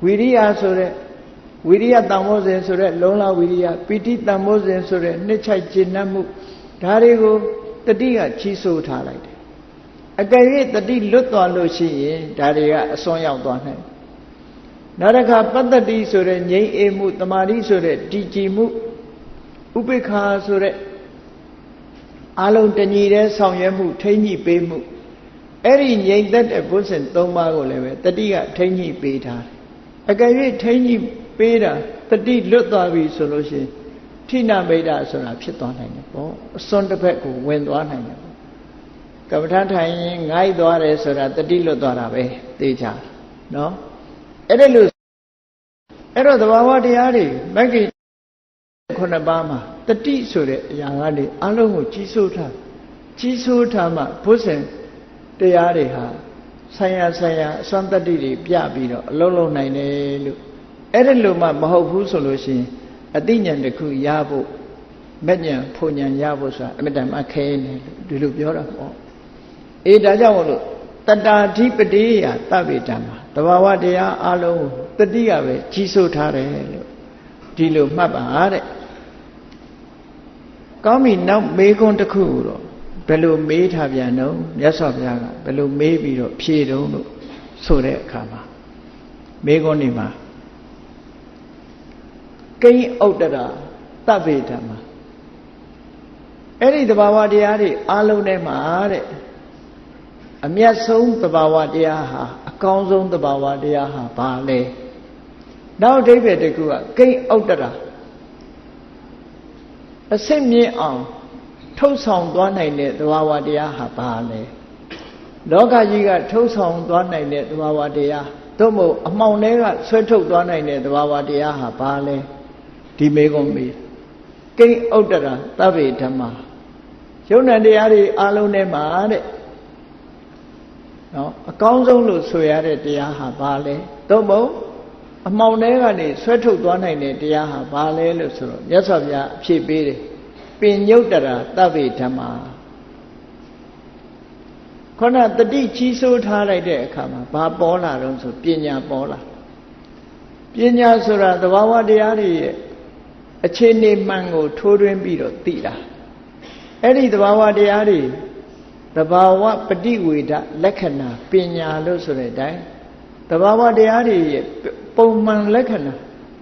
ဝိရိယဆိုတဲ့ဝိရိယတန်ဖိုးစဉ်ဆိုတဲ့လုံလဝိရိယပိဋိတန်ဖိုးစဉ်ဆိုတဲ့နှစ်ချိုက်ကျင့်မှုဒါတွေကိုတတိကကြီးစိုးထားလိုက်တယ်အကယ်၍တတိလွတ်သွားလို့ရှိရင်ဒါတွေကအစွန်းရောက်သွားနိုင်နောက်တစ်ခါပတ္တတိဆိုတဲ့ငြိမ်းအေးမှုတမာတိဆိုတဲ့တည်ကြည်မှုဥပိ္ပခာဆိုတဲ့အလုံးတညီတဲ့ဆောင်ရွက်မှုထိမ့်ညှိပေးမှုအဲ့ဒီငြိမ်သက်တဲ့ဘုဇင်၃ပါးကိုလည်းပဲတတိကထိမ့်ညှိပေးထားတယ်အကယ်၍ထိမ့်ညှိပေးတာတတိလွတ်သွားပြီဆိုလို့ရှိရင်ထိနာမိတ်တာဆိုတာဖြစ်သွားနိုင်တယ်ပေါ့အစွန်းတစ်ဖက်ကိုဝင်သွားနိုင်တယ်ပေါ့ကမ္မထာထိုင်ရင်ငိုက်သွားတယ်ဆိုတာတတိလွတ်သွားတာပဲသိကြနော်အဲ့ဒါလို့အဲ့တော့သဘာဝတရားတွေမဂ္ဂင်9ပါးမှာတတိဆိုတဲ့အရာကနေအလုံးကိုကြီးစိုးထားမှဘုဇင်တရားတွေဟာဆိုင်ရာအစွမ်းတတ္တိတွေပြပြီးတော့အလုံးလုံးနိုင်တယ်လို့အဲ့ဒါလို့မှမဟုတ်ဘူးဆိုလို့ရှိရင်အတိညာဏ်တစ်ခုရဖို့မဉ္ဇဉ်ဖုန်ဉဏ်ရဖို့ဆိုတာအမြဲတမ်းခဲနေလို့ဒီလိုပြောတာပေါ့အေးဒါကြောင့်မို့လို့တတာဓိပတိယသဗ္ဗေဓမ္မာတဘာဝတရားအလုံးတတိကပဲကြီးစိုးထားတယ်လို့ဒီလိုမှတ်ပါတဲ့ကောင်းပြီနောက်မေးခွန်းတစ်ခုတော့ဘယ်လိုမေးထားပြန်တော့မြတ်စွာဘုရားကဘယ်လိုမေးပြီးတော့ဖြေတုံးလို့ဆိုတဲ့အခါမှာမေးခွန်းနေမှာကိဉ္ဥတ္တရာသဗ္ဗေဓမ္မာအဲ့ဒီတဘာဝတရားတွေအလုံးထဲမှာတဲ့အမြတ်ဆုံးတဘာဝတရားဟာအကောင်းဆုံးတဘာဝတရားဟာဘာလဲနောက်အဓိပ္ပာယ်တစ်ခုကကိဉ္ဥတ္တရာအစစ်မြင့်အောင်ထုတ်ဆောင်သွားနိုင်တဲ့သဘာဝတရားဟာဘာလဲလောကကြီးကထုတ်ဆောင်သွားနိုင်တဲ့သဘာဝတရားသို့မဟုတ်အမှောင်ထဲကဆွဲထုတ်သွားနိုင်တဲ့သဘာဝတရားဟာဘာလဲဒီမေးခွန်းမေးကိဉ္ဥတ္တရာသဗ္ဗေဓမ္မာယုံ nant တရားတွေအလုံးထဲမှာတဲ့နော်အကောင်းဆုံးလို့ဆိုရတဲ့တရားဟာဘာလဲသို့မဟုတ်အမှောင်ထဲကနေဆွဲထုတ်သွားနိုင်တဲ့တရားဟာဘာလဲလို့ဆိုတော့မြတ်စွာဘုရားအဖြေပေးတယ်ပင်ညုတ္တရာသဗ္ဗေဓမ္မာခொနတတိကြီးစိုးထားလိုက်တဲ့အခါမှာဘာပေါ်လာတော့ဆိုပညာပေါ်လာပညာဆိုတာသဘာဝတရားတွေရဲ့အခြေအနေမှန်ကိုထိုးထွင်းပြီးတော့သိတာအဲ့ဒီသဘာဝတရားတွေသဘာဝပฏิဝေဒလက္ခဏာပညာလို့ဆိုတဲ့အတိုင်းသဘာဝတရားတွေရဲ့ပုံမှန်လက္ခဏာ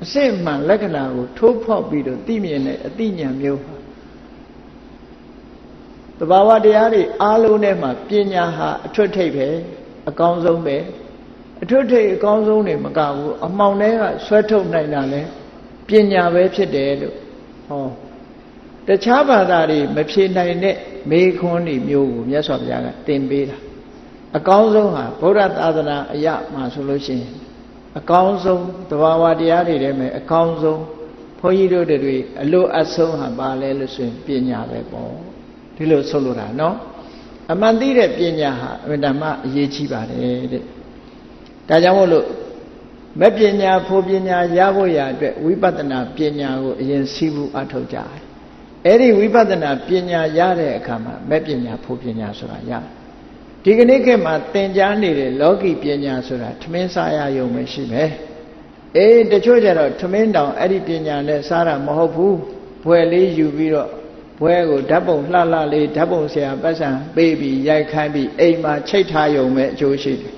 အစစ်မှန်လက္ခဏာကိုထိုးဖောက်ပြီးတော့သိမြင်တဲ့အသိဉာဏ်မျိုးသဘာဝတရားတွေအားလုံးထဲမှာပညာဟာအထွတ်ထိပ်ပဲအကောင်းဆုံးပဲအထွတ်ထိပ်အကောင်းဆုံးနေမကဘူးအမှောင်ထဲကဆွဲထုတ်နိုင်တာလဲပညာပဲဖြစ်တယ်လို့ဟောတခြားဘာသာတွေမဖြေနိုင်တဲ့မေခွန်းတွေမျိုးကိုမြတ်စွာဘုရားကသင်ပေးတာအကောင်းဆုံးဟာဗုဒ္ဓသာသနာအရာမှာဆိုလို့ရှိရင်အကောင်းဆုံးသဘာဝတရားတွေထဲမှာအကောင်းဆုံးဘုန်းကြီးတို့တွေအလိုအဆုံးဟာဘာလဲလို့ဆိုရင်ပညာပဲပေါ့ဒီလိုဆိုလိုတာနော်အမှန်သိတဲ့ပညာဟာအမှန်တမ်းအရေးကြီးပါတယ်တဲ့ဒါကြောင့်မို့လို့မဲ့ပညာဖို့ပညာရဖို့ရအတွက်ဝိပဿနာပညာကိုအရင်စီးပူးအထောက်ကြတယ်အဲ့ဒီဝိပဿနာပညာရတဲ့အခါမှာမဲ့ပညာဖို့ပညာဆိုတာရတယ်ဒီကနေ့ခေတ်မှာသင်ကြားနေတဲ့လောကီပညာဆိုတာထမင်းစားရယုံပဲရှိမယ်အေးတချို့ကျတော့ထမင်းတောင်အဲ့ဒီပညာနဲ့စားတာမဟုတ်ဘူးဘွယ်လေးယူပြီးတော့ဘွဲကိုဓာတ်ပုံလှလှလေးဓာတ်ပုံဆရာပတ်စံပေးပြီးရိုက်ခိုင်းပြီးအိမ်မှာချိတ်ထားရုံပဲအကျိုးရှိတယ်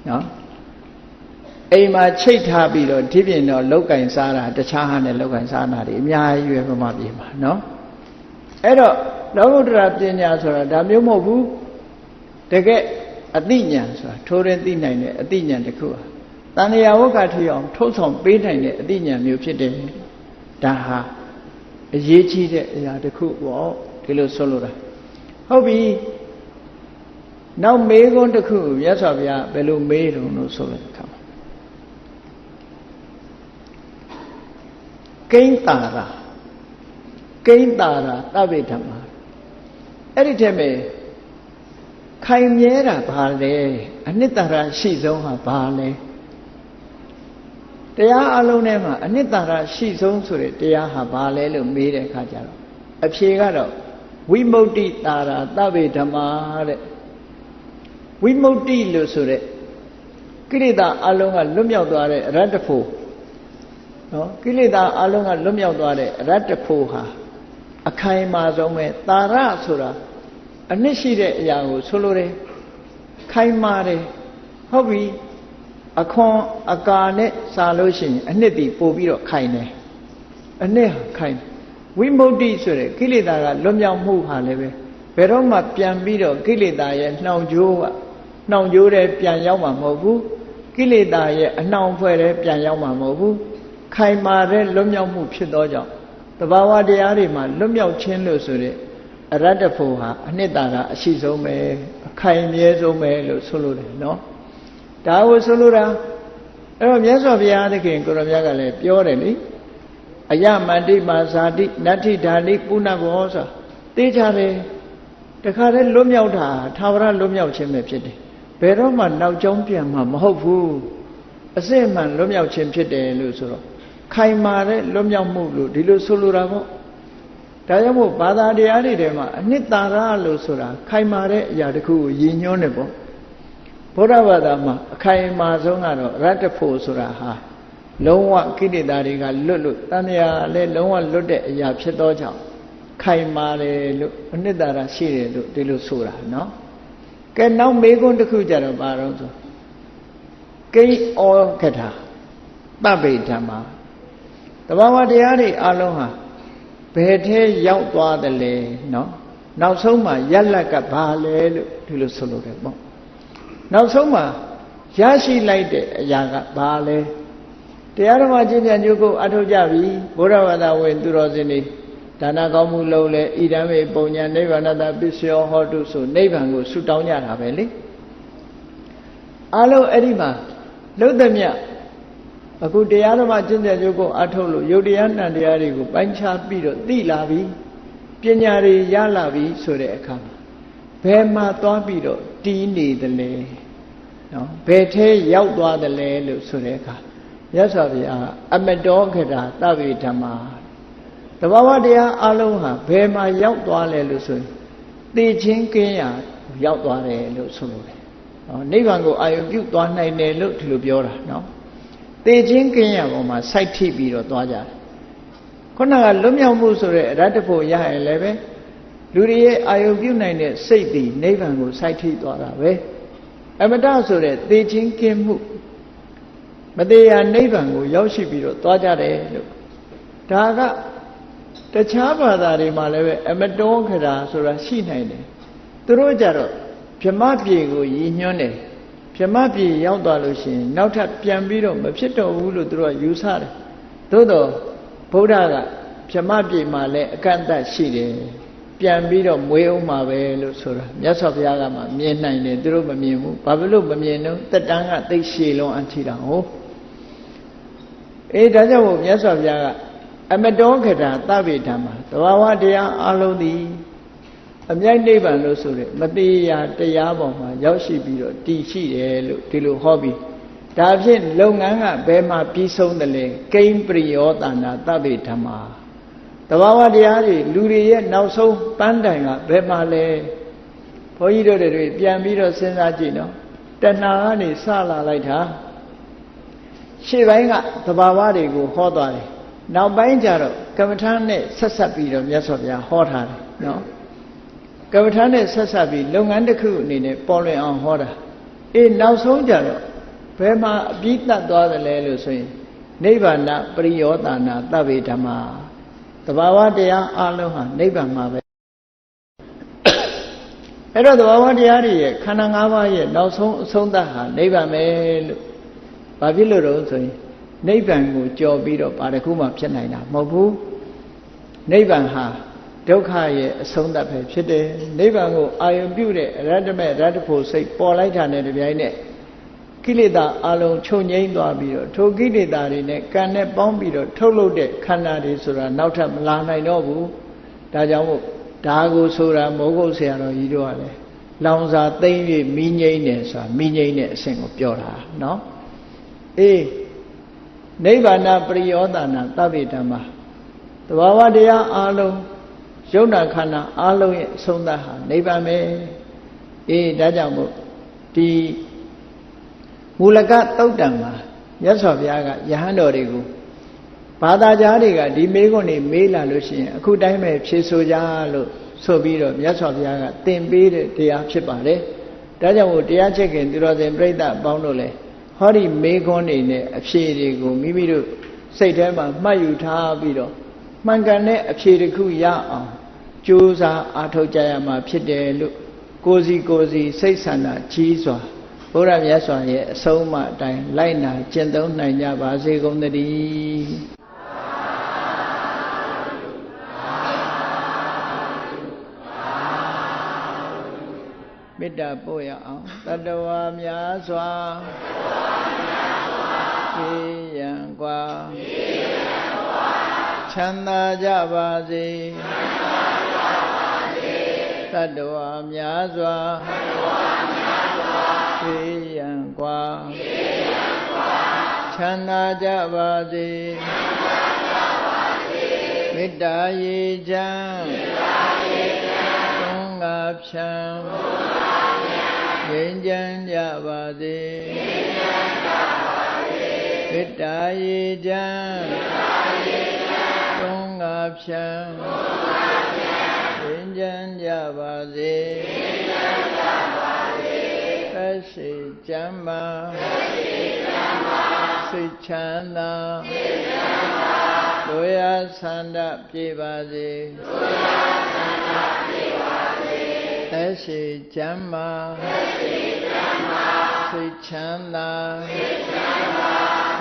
နော်အိမ်မှာချိတ်ထားပြီးတော့ဒီပြင်တော့လောက်ကင်စားတာတခြားဟာနဲ့လောက်ကင်စားတာတွေအများကြီးပဲပမာပြေမှာနော်အဲ့တော့လောကုတ္တရာပညာဆိုတာဒါမျိုးမဟုတ်ဘူးတကယ်အသိဉာဏ်ဆိုတာထိုးရင်းသိနိုင်တဲ့အသိဉာဏ်တစ်ခုဟာတဏှာဝက္ခထီအောင်ထုတ်ဆောင်ပေးနိုင်တဲ့အသိဉာဏ်မျိုးဖြစ်တယ်ဒါဟာအရေးကြီးတဲ့အရာတစ်ခုပေါ့ဒီလိုဆိုလိုတာဟုတ်ပြီနောက်မေးခွန်းတစ်ခုမြတ်စွာဘုရားဘယ်လိုမေးတုံးလို့ဆိုတဲ့အခါမှာကိဉ္တာရာ ကိန်းတာရာသဗ္ဗေဓမ္မာအဲ့ဒီထဲမှာခိုင်မြဲတာဘာလဲအနှစ်သာရရှိဆုံးဟာဘာလဲတရားအလုံးထဲမှာအနှစ်သာရရှိဆုံးဆိုတဲ့တရားဟာဘာလဲလို့မေးတဲ့အခါကျတော့အဖြေကတော့ဝိမု ക്തി တာရာသဗ္ဗေဓမ္မာတဲ့ဝိမု ക്തി လို့ဆိုတဲ့ကိလေသာအလုံးကလွတ်မြောက်သွားတဲ့အရတ္တဖို့နော်ကိလေသာအလုံးကလွတ်မြောက်သွားတဲ့အရတ္တဖို့ဟာအခိုင်အမာဆုံးပဲတာရဆိုတာအနှစ်ရှိတဲ့အရာကိုဆိုလိုတယ်ခိုင်မာတယ်ဟုတ်ပြီအခွန်အကာနဲ့စာလို့ရှိရင်အနှစ်တည်ပို့ပြီးတော့ခိုင်တယ်အနှစ်ဟာခိုင်ဝိမု ക്തി ဆိုတဲ့ကိလေသာကလွတ်မြောက်မှုဟာလည်းပဲဘယ်တော့မှပြန်ပြီးတော့ကိလေသာရဲ့နှောင်ကြိုးတဲ့ပြန်ရောက်မှာမဟုတ်ဘူးကိလေသာရဲ့အနှောင်ဖွဲ့တဲ့ပြန်ရောက်မှာမဟုတ်ဘူးခိုင်မာတဲ့လွတ်မြောက်မှုဖြစ်သောကြောင့်တဘာဝတရားတွေမှာလွတ်မြောက်ခြင်းလို့ဆိုတဲ့အရတ္တဖို့ဟာအနှစ်သာရအရှိဆုံးပဲအခိုင်အမြဲဆုံးပဲလို့ဆိုလိုတယ်နော်ဒါကိုဆိုလိုတာအဲ့တော့မြတ်စွာဘုရားသခင်ကိုရမြတ်ကလည်းပြောတယ်လေအယမန္တိမာဇာတိနတ္ထိဓာနိပုဏ္ဏဘောဆိုသိကြတယ်တခါတည်းလွတ်မြောက်တာသာဝရလွတ်မြောက်ခြင်းပဲဖြစ်တယ်ဘယ်တော့မှနောက်ကျောင်းပြန်မှာမဟုတ်ဘူးအစစ်အမှန်လွတ်မြောက်ခြင်းဖြစ်တယ်လို့ဆိုတော့ခိုင်မာတဲ့လွတ်မြောက်မှုလို့ဒီလိုဆိုလိုတာပေါ့ဒါကြောင့်မို့ဘာသာတရားတွေထဲမှာအနှစ်သာရလို့ဆိုတာခိုင်မာတဲ့အရာတစ်ခုကိုရည်ညွှန်းတယ်ပေါ့ဘုရားဘာသာမှာအခိုင်အမာဆုံးကတော့ရတ္တဖို့ဆိုတာဟာလုံးဝကိလေသာတွေကလွတ်တန်မြာလည်းလုံးဝလွတ်တဲ့အရာဖြစ်သောကြောင့်ခိုင်မာတယ်လို့အနှစ်သာရရှိတယ်လို့ဒီလိုဆိုတာနော်ကဲနောက်မေးခွန်းတစ်ခုကြတော့ဘာတော့ဆိုကိဩကထာသဗ္ဗေဓမ္မာတဘာဝတရားတွေအလုံးဟာဘယ်ထဲရောက်သွားတယ်လဲနော်နောက်ဆုံးမှာယက်လက်ကဘာလဲလို့ဒီလိုဆိုလိုတယ်ပေါ့နောက်ဆုံးမှာရရှိလိုက်တဲ့အရာကဘာလဲတရားဓမ္မကျင့်ကြံကြိုးကိုအထောက်ကြပြီဘုရားဘာသာဝင်သူတော်စင်တွေဒါနကောင်းမှုလုပ်လဲဣဒံမေပုံညာနိဗ္ဗာန်တပစ္စယောဟောတုဆိုနိဗ္ဗာန်ကိုဆုတောင်းကြတာပဲလေအလုံးအဲ့ဒီမှာလုံးသမျှအခုတရားဓမ္မကျင့်ကြံကြိုးကိုအထောက်လို့ယုတ်တရားနံတရားတွေကိုပိုင်းခြားပြီးတော့သိလာပြီပညာတွေရလာပြီဆိုတဲ့အခါမှာဘယ်မှာသွားပြီးတော့တည်နေတယ်လဲနော်ဘယ်ထဲရောက်သွားတယ်လဲလို့ဆိုတဲ့အခါမြတ်စွာဘုရားအမတောခတာသဗ္ဗေဓမ္မာတဘာဝတရားအလုံးဟာဘယ်မှာရောက်သွားလဲလို့ဆိုရင်သိချင်းကင်းရာရောက်သွားတယ်လို့ဆိုလိုတယ်နော်နိဗ္ဗာန်ကိုအာရုံပြုသွားနိုင်တယ်လို့ဒီလိုပြောတာနော်သိချင်းကင်းရာပေါ်မှာစိုက်ထိပ်ပြီးတော့သွားကြတယ်ခုနကလွတ်မြောက်မှုဆိုတဲ့အရတ္တဖို့ရရင်လည်းပဲလူတွေရဲ့အာယုပြုနိုင်တဲ့စိတ်တည်နိဗ္ဗာန်ကိုစိုက်ထိပ်သွားတာပဲအမတဆိုတဲ့သိချင်းကင်းမှုမတရားနိဗ္ဗာန်ကိုရောက်ရှိပြီးတော့သွားကြတယ်လို့ဒါကတခြားဘာသာတွေမှာလည်းပဲအမတောခရာဆိုတာရှိနိုင်တယ်သူတို့ကြတော့ဗြဟ္မပြေကိုရည်ညွှန်းတယ်ဗြဟ္မပြေရောက်သွားလို့ရှိရင်နောက်ထပ်ပြန်ပြီးတော့မဖြစ်တော့ဘူးလို့သူတို့ကယူဆတယ်သို့တော့ဗုဒ္ဓကဗြဟ္မပြေမှာလည်းအကန့်အသတ်ရှိတယ်ပြန်ပြီးတော့မွေးအောင်မှာပဲလို့ဆိုတာမြတ်စွာဘုရားကမှမြင်နိုင်တယ်သူတို့မမြင်ဘူးဘာဖြစ်လို့မမြင်တော့တက်တန်းကသိရှည်လုံးအထီတာဟုတ်ဒါကြောင့်မို့မြတ်စွာဘုရားကအမတောခတာသဗ္ဗေဓမ္မာသဘာဝတရားအလုံးသည်အမြိုက်နိဗ္ဗာန်လို့ဆိုတဲ့မတရားတရားပေါ်မှာရောက်ရှိပြီးတော့တည်ရှိတယ်လို့ဒီလိုဟောပြီးဒါဖြင့်လုပ်ငန်းကဘယ်မှာပြီးဆုံးတယ်လဲကိဉ္ပရိယောတနာသဗ္ဗေဓမ္မာသဘာဝတရားတွေလူတွေရဲ့နောက်ဆုံးပန်းတိုင်ကဘယ်မှာလဲဘုန်းကြီးတို့တွေပြန်ပြီးတော့စဉ်းစားကြည့်နော်တဏှာကနေစလာလိုက်တာရှေ့ပိုင်းကသဘာဝတွေကိုဟောသွားတယ်နောက်ပိုင်းကျတော့ကမ္မထာနဲ့ဆက်ဆက်ပြီးတော့မြတ်စွာဘုရားဟောထားတယ်နော်ကမ္မထာနဲ့ဆက်ဆက်ပြီးလုပ်ငန်းတစ်ခုအနေနဲ့ပေါ်လွင်အောင်ဟောတာနောက်ဆုံးကျတော့ဘယ်မှာအပြီးတတ်သွားသလဲလို့ဆိုရင်နိဗ္ဗာန်ပရိယောတနာသဗ္ဗေဓမ္မာသဘာဝတရားအလုံးဟာနိဗ္ဗာန်မှာပဲအဲ့တော့သဘာဝတရားတွေရဲ့ခန္ဓာ၅ပါးရဲ့နောက်ဆုံးအဆုံးသတ်ဟာနိဗ္ဗာန်ပဲလို့ဘာဖြစ်လို့တော့ဆိုရင်နိဗ္ဗာန်ကိုကြော်ပြီးတော့ဘာတစ်ခုမှဖြစ်နိုင်တာမဟုတ်ဘူးနိဗ္ဗာန်ဟာဒုက္ခရဲ့အဆုံးသတ်ပဲဖြစ်တယ်နိဗ္ဗာန်ကိုအာရုံပြုတဲ့အရတ္တမေရတ္တဖို့စိတ်ပေါ်လိုက်တာနဲ့တပြိုင်နက်ကိလေသာအလုံးချုပ်ငြိမ်းသွားပြီးတော့ထိုကိလေသာတွေနဲ့ကံနဲ့ပေါင်းပြီးတော့ထုတ်လုပ်တဲ့ခန္ဓာတွေဆိုတာနောက်ထပ်မလာနိုင်တော့ဘူး ဒါကြောင့်မို့ဒါကိုဆိုတာမိုးကုတ်ဆရာတော်ကြီးတို့ကလည်းလောင်စာသိမ့်၍မိငိမ့်တယ်ဆိုတာမိငိမ့်တဲ့အဆင့်ကိုပြောတာနော်အေးနိဗ္ဗာန်ပရိယောသနာသဗ္ဗေဓမ္မာသဘာဝတရားအလုံးယုံနာခန္ဓာအလုံးရဲ့အဆုံးသတ်ဟာနိဗ္ဗာန်ပဲအေးဒါကြောင့်မို့ဒီမူလကသုတ်တံမှာမြတ်စွာဘုရားကယဟန်တော်တွေကိုဘာသာကြားတွေကဒီမေးခွန်းတွေမေးလာလို့ရှိရင်အခုတိုင်းပဲဖြေဆိုကြလို့ဆိုပြီးတော့မြတ်စွာဘုရားကသင်ပေးတဲ့တရားဖြစ်ပါတယ်ဒါကြောင့်မို့တရားချက်ခင်သူတော်စင်ပြိဿအပေါင်းတို့လည်းဟောဒီမေးခွန်းတွေနဲ့အဖြေတွေကိုမိမိတို့စိတ်ထဲမှာမှတ်ယူထားပြီးတော့မှန်ကန်တဲ့အဖြေတစ်ခုရအောင်ကြိုးစားအားထုတ်ကြရမှာဖြစ်တယ်လို့ကိုယ်စီစိတ်ဆန္ဒကြီးစွာဘုရားမြတ်စွာရဲ့အဆုံးအမအတိုင်းလိုက်နာကျင့်သုံးနိုင်ကြပါစေကုန်သတည်းမေတ္တာပို့ရအောင်တတဝါများစွာပြေရန်กว่าချမ်းသာကြပါစေတတဝါများစွာပြေရန်กว่าချမ်းသာကြပါစေမေတ္တာရေချမ်းသုံးငါဖြံငြိမ်းချမ်းကြပါစေမေတ္တာရေချမ်းသုံးငါဖြံငြိမ်းချမ်းကြပါစေသက်ရှိကျမ်းမာစိတ်ချမ်းသာတို့ရဆန္ဒပြေပါစေသက်ရှိကျမ်းမာစိတ်ချမ်းသာ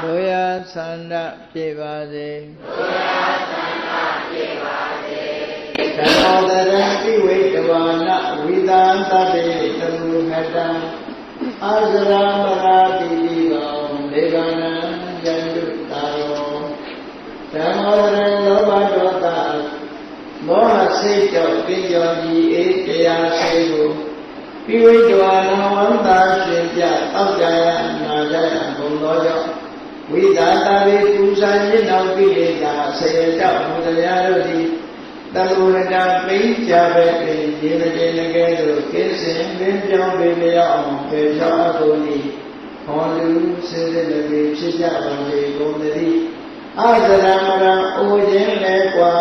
တို့ရဆန္ဒပြေပါစေသမောတရံတိဝိတဝါနဝိသံသတ္တေတမုဟတံအာဇရာမရာတိတိကောဒေဝနံယန္တုတာရောသမောတရံလောဘဒေါသမောဟစိတ်ကြောင့်ပြည့်ကျော်ကြီးအေးတရားစိတ်ကိုပိဝိတဝါနဝန္တာရှင်ပြတောက်ကြရနာကြရဘုံသောကြောင့်ဝိသတာဝိပူဇာညစ်နောက်ပိလေသာဆေရတောက်ဘုရားတို့သည်တလူရတာပိကြပဲတွင်ရေမကျေငယ်တို့ကိစ္စင်ပင်ပြောင်းပေလျောက်အောင်ပေဖြောင်းအကုန်ဤဟောလူစေစလည်းဖြစ်ကြပါစေကုန်သတည်းအာဇရမရအိုခြင်းလည်းကွာ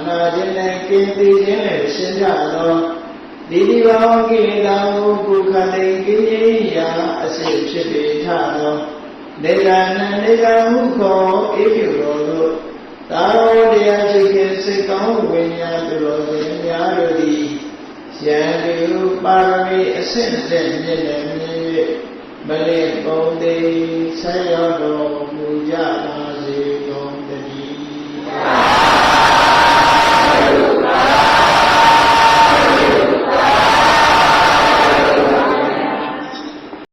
နာခြင်းလည်းကင်းသိခြင်းလည်းရှင်းကြသောဒီဒီဘောကိလေသာကိုကုခတိကိရိယာအစစ်ဖြစ်ပေထသောနေရဏနေကမှုခေါ်ဧပြုတော်တို့သာရောတရားချစ်ခင်စိတ်ကောင်းဝိညာဉ်တို့သည်များတို့သည်ရန်သူပါရမီအစစ်တဲ့မြင့်လည်းမြင့်၍မလေးပုံသေးဆက်ရောက်တော်မူကြပါစေ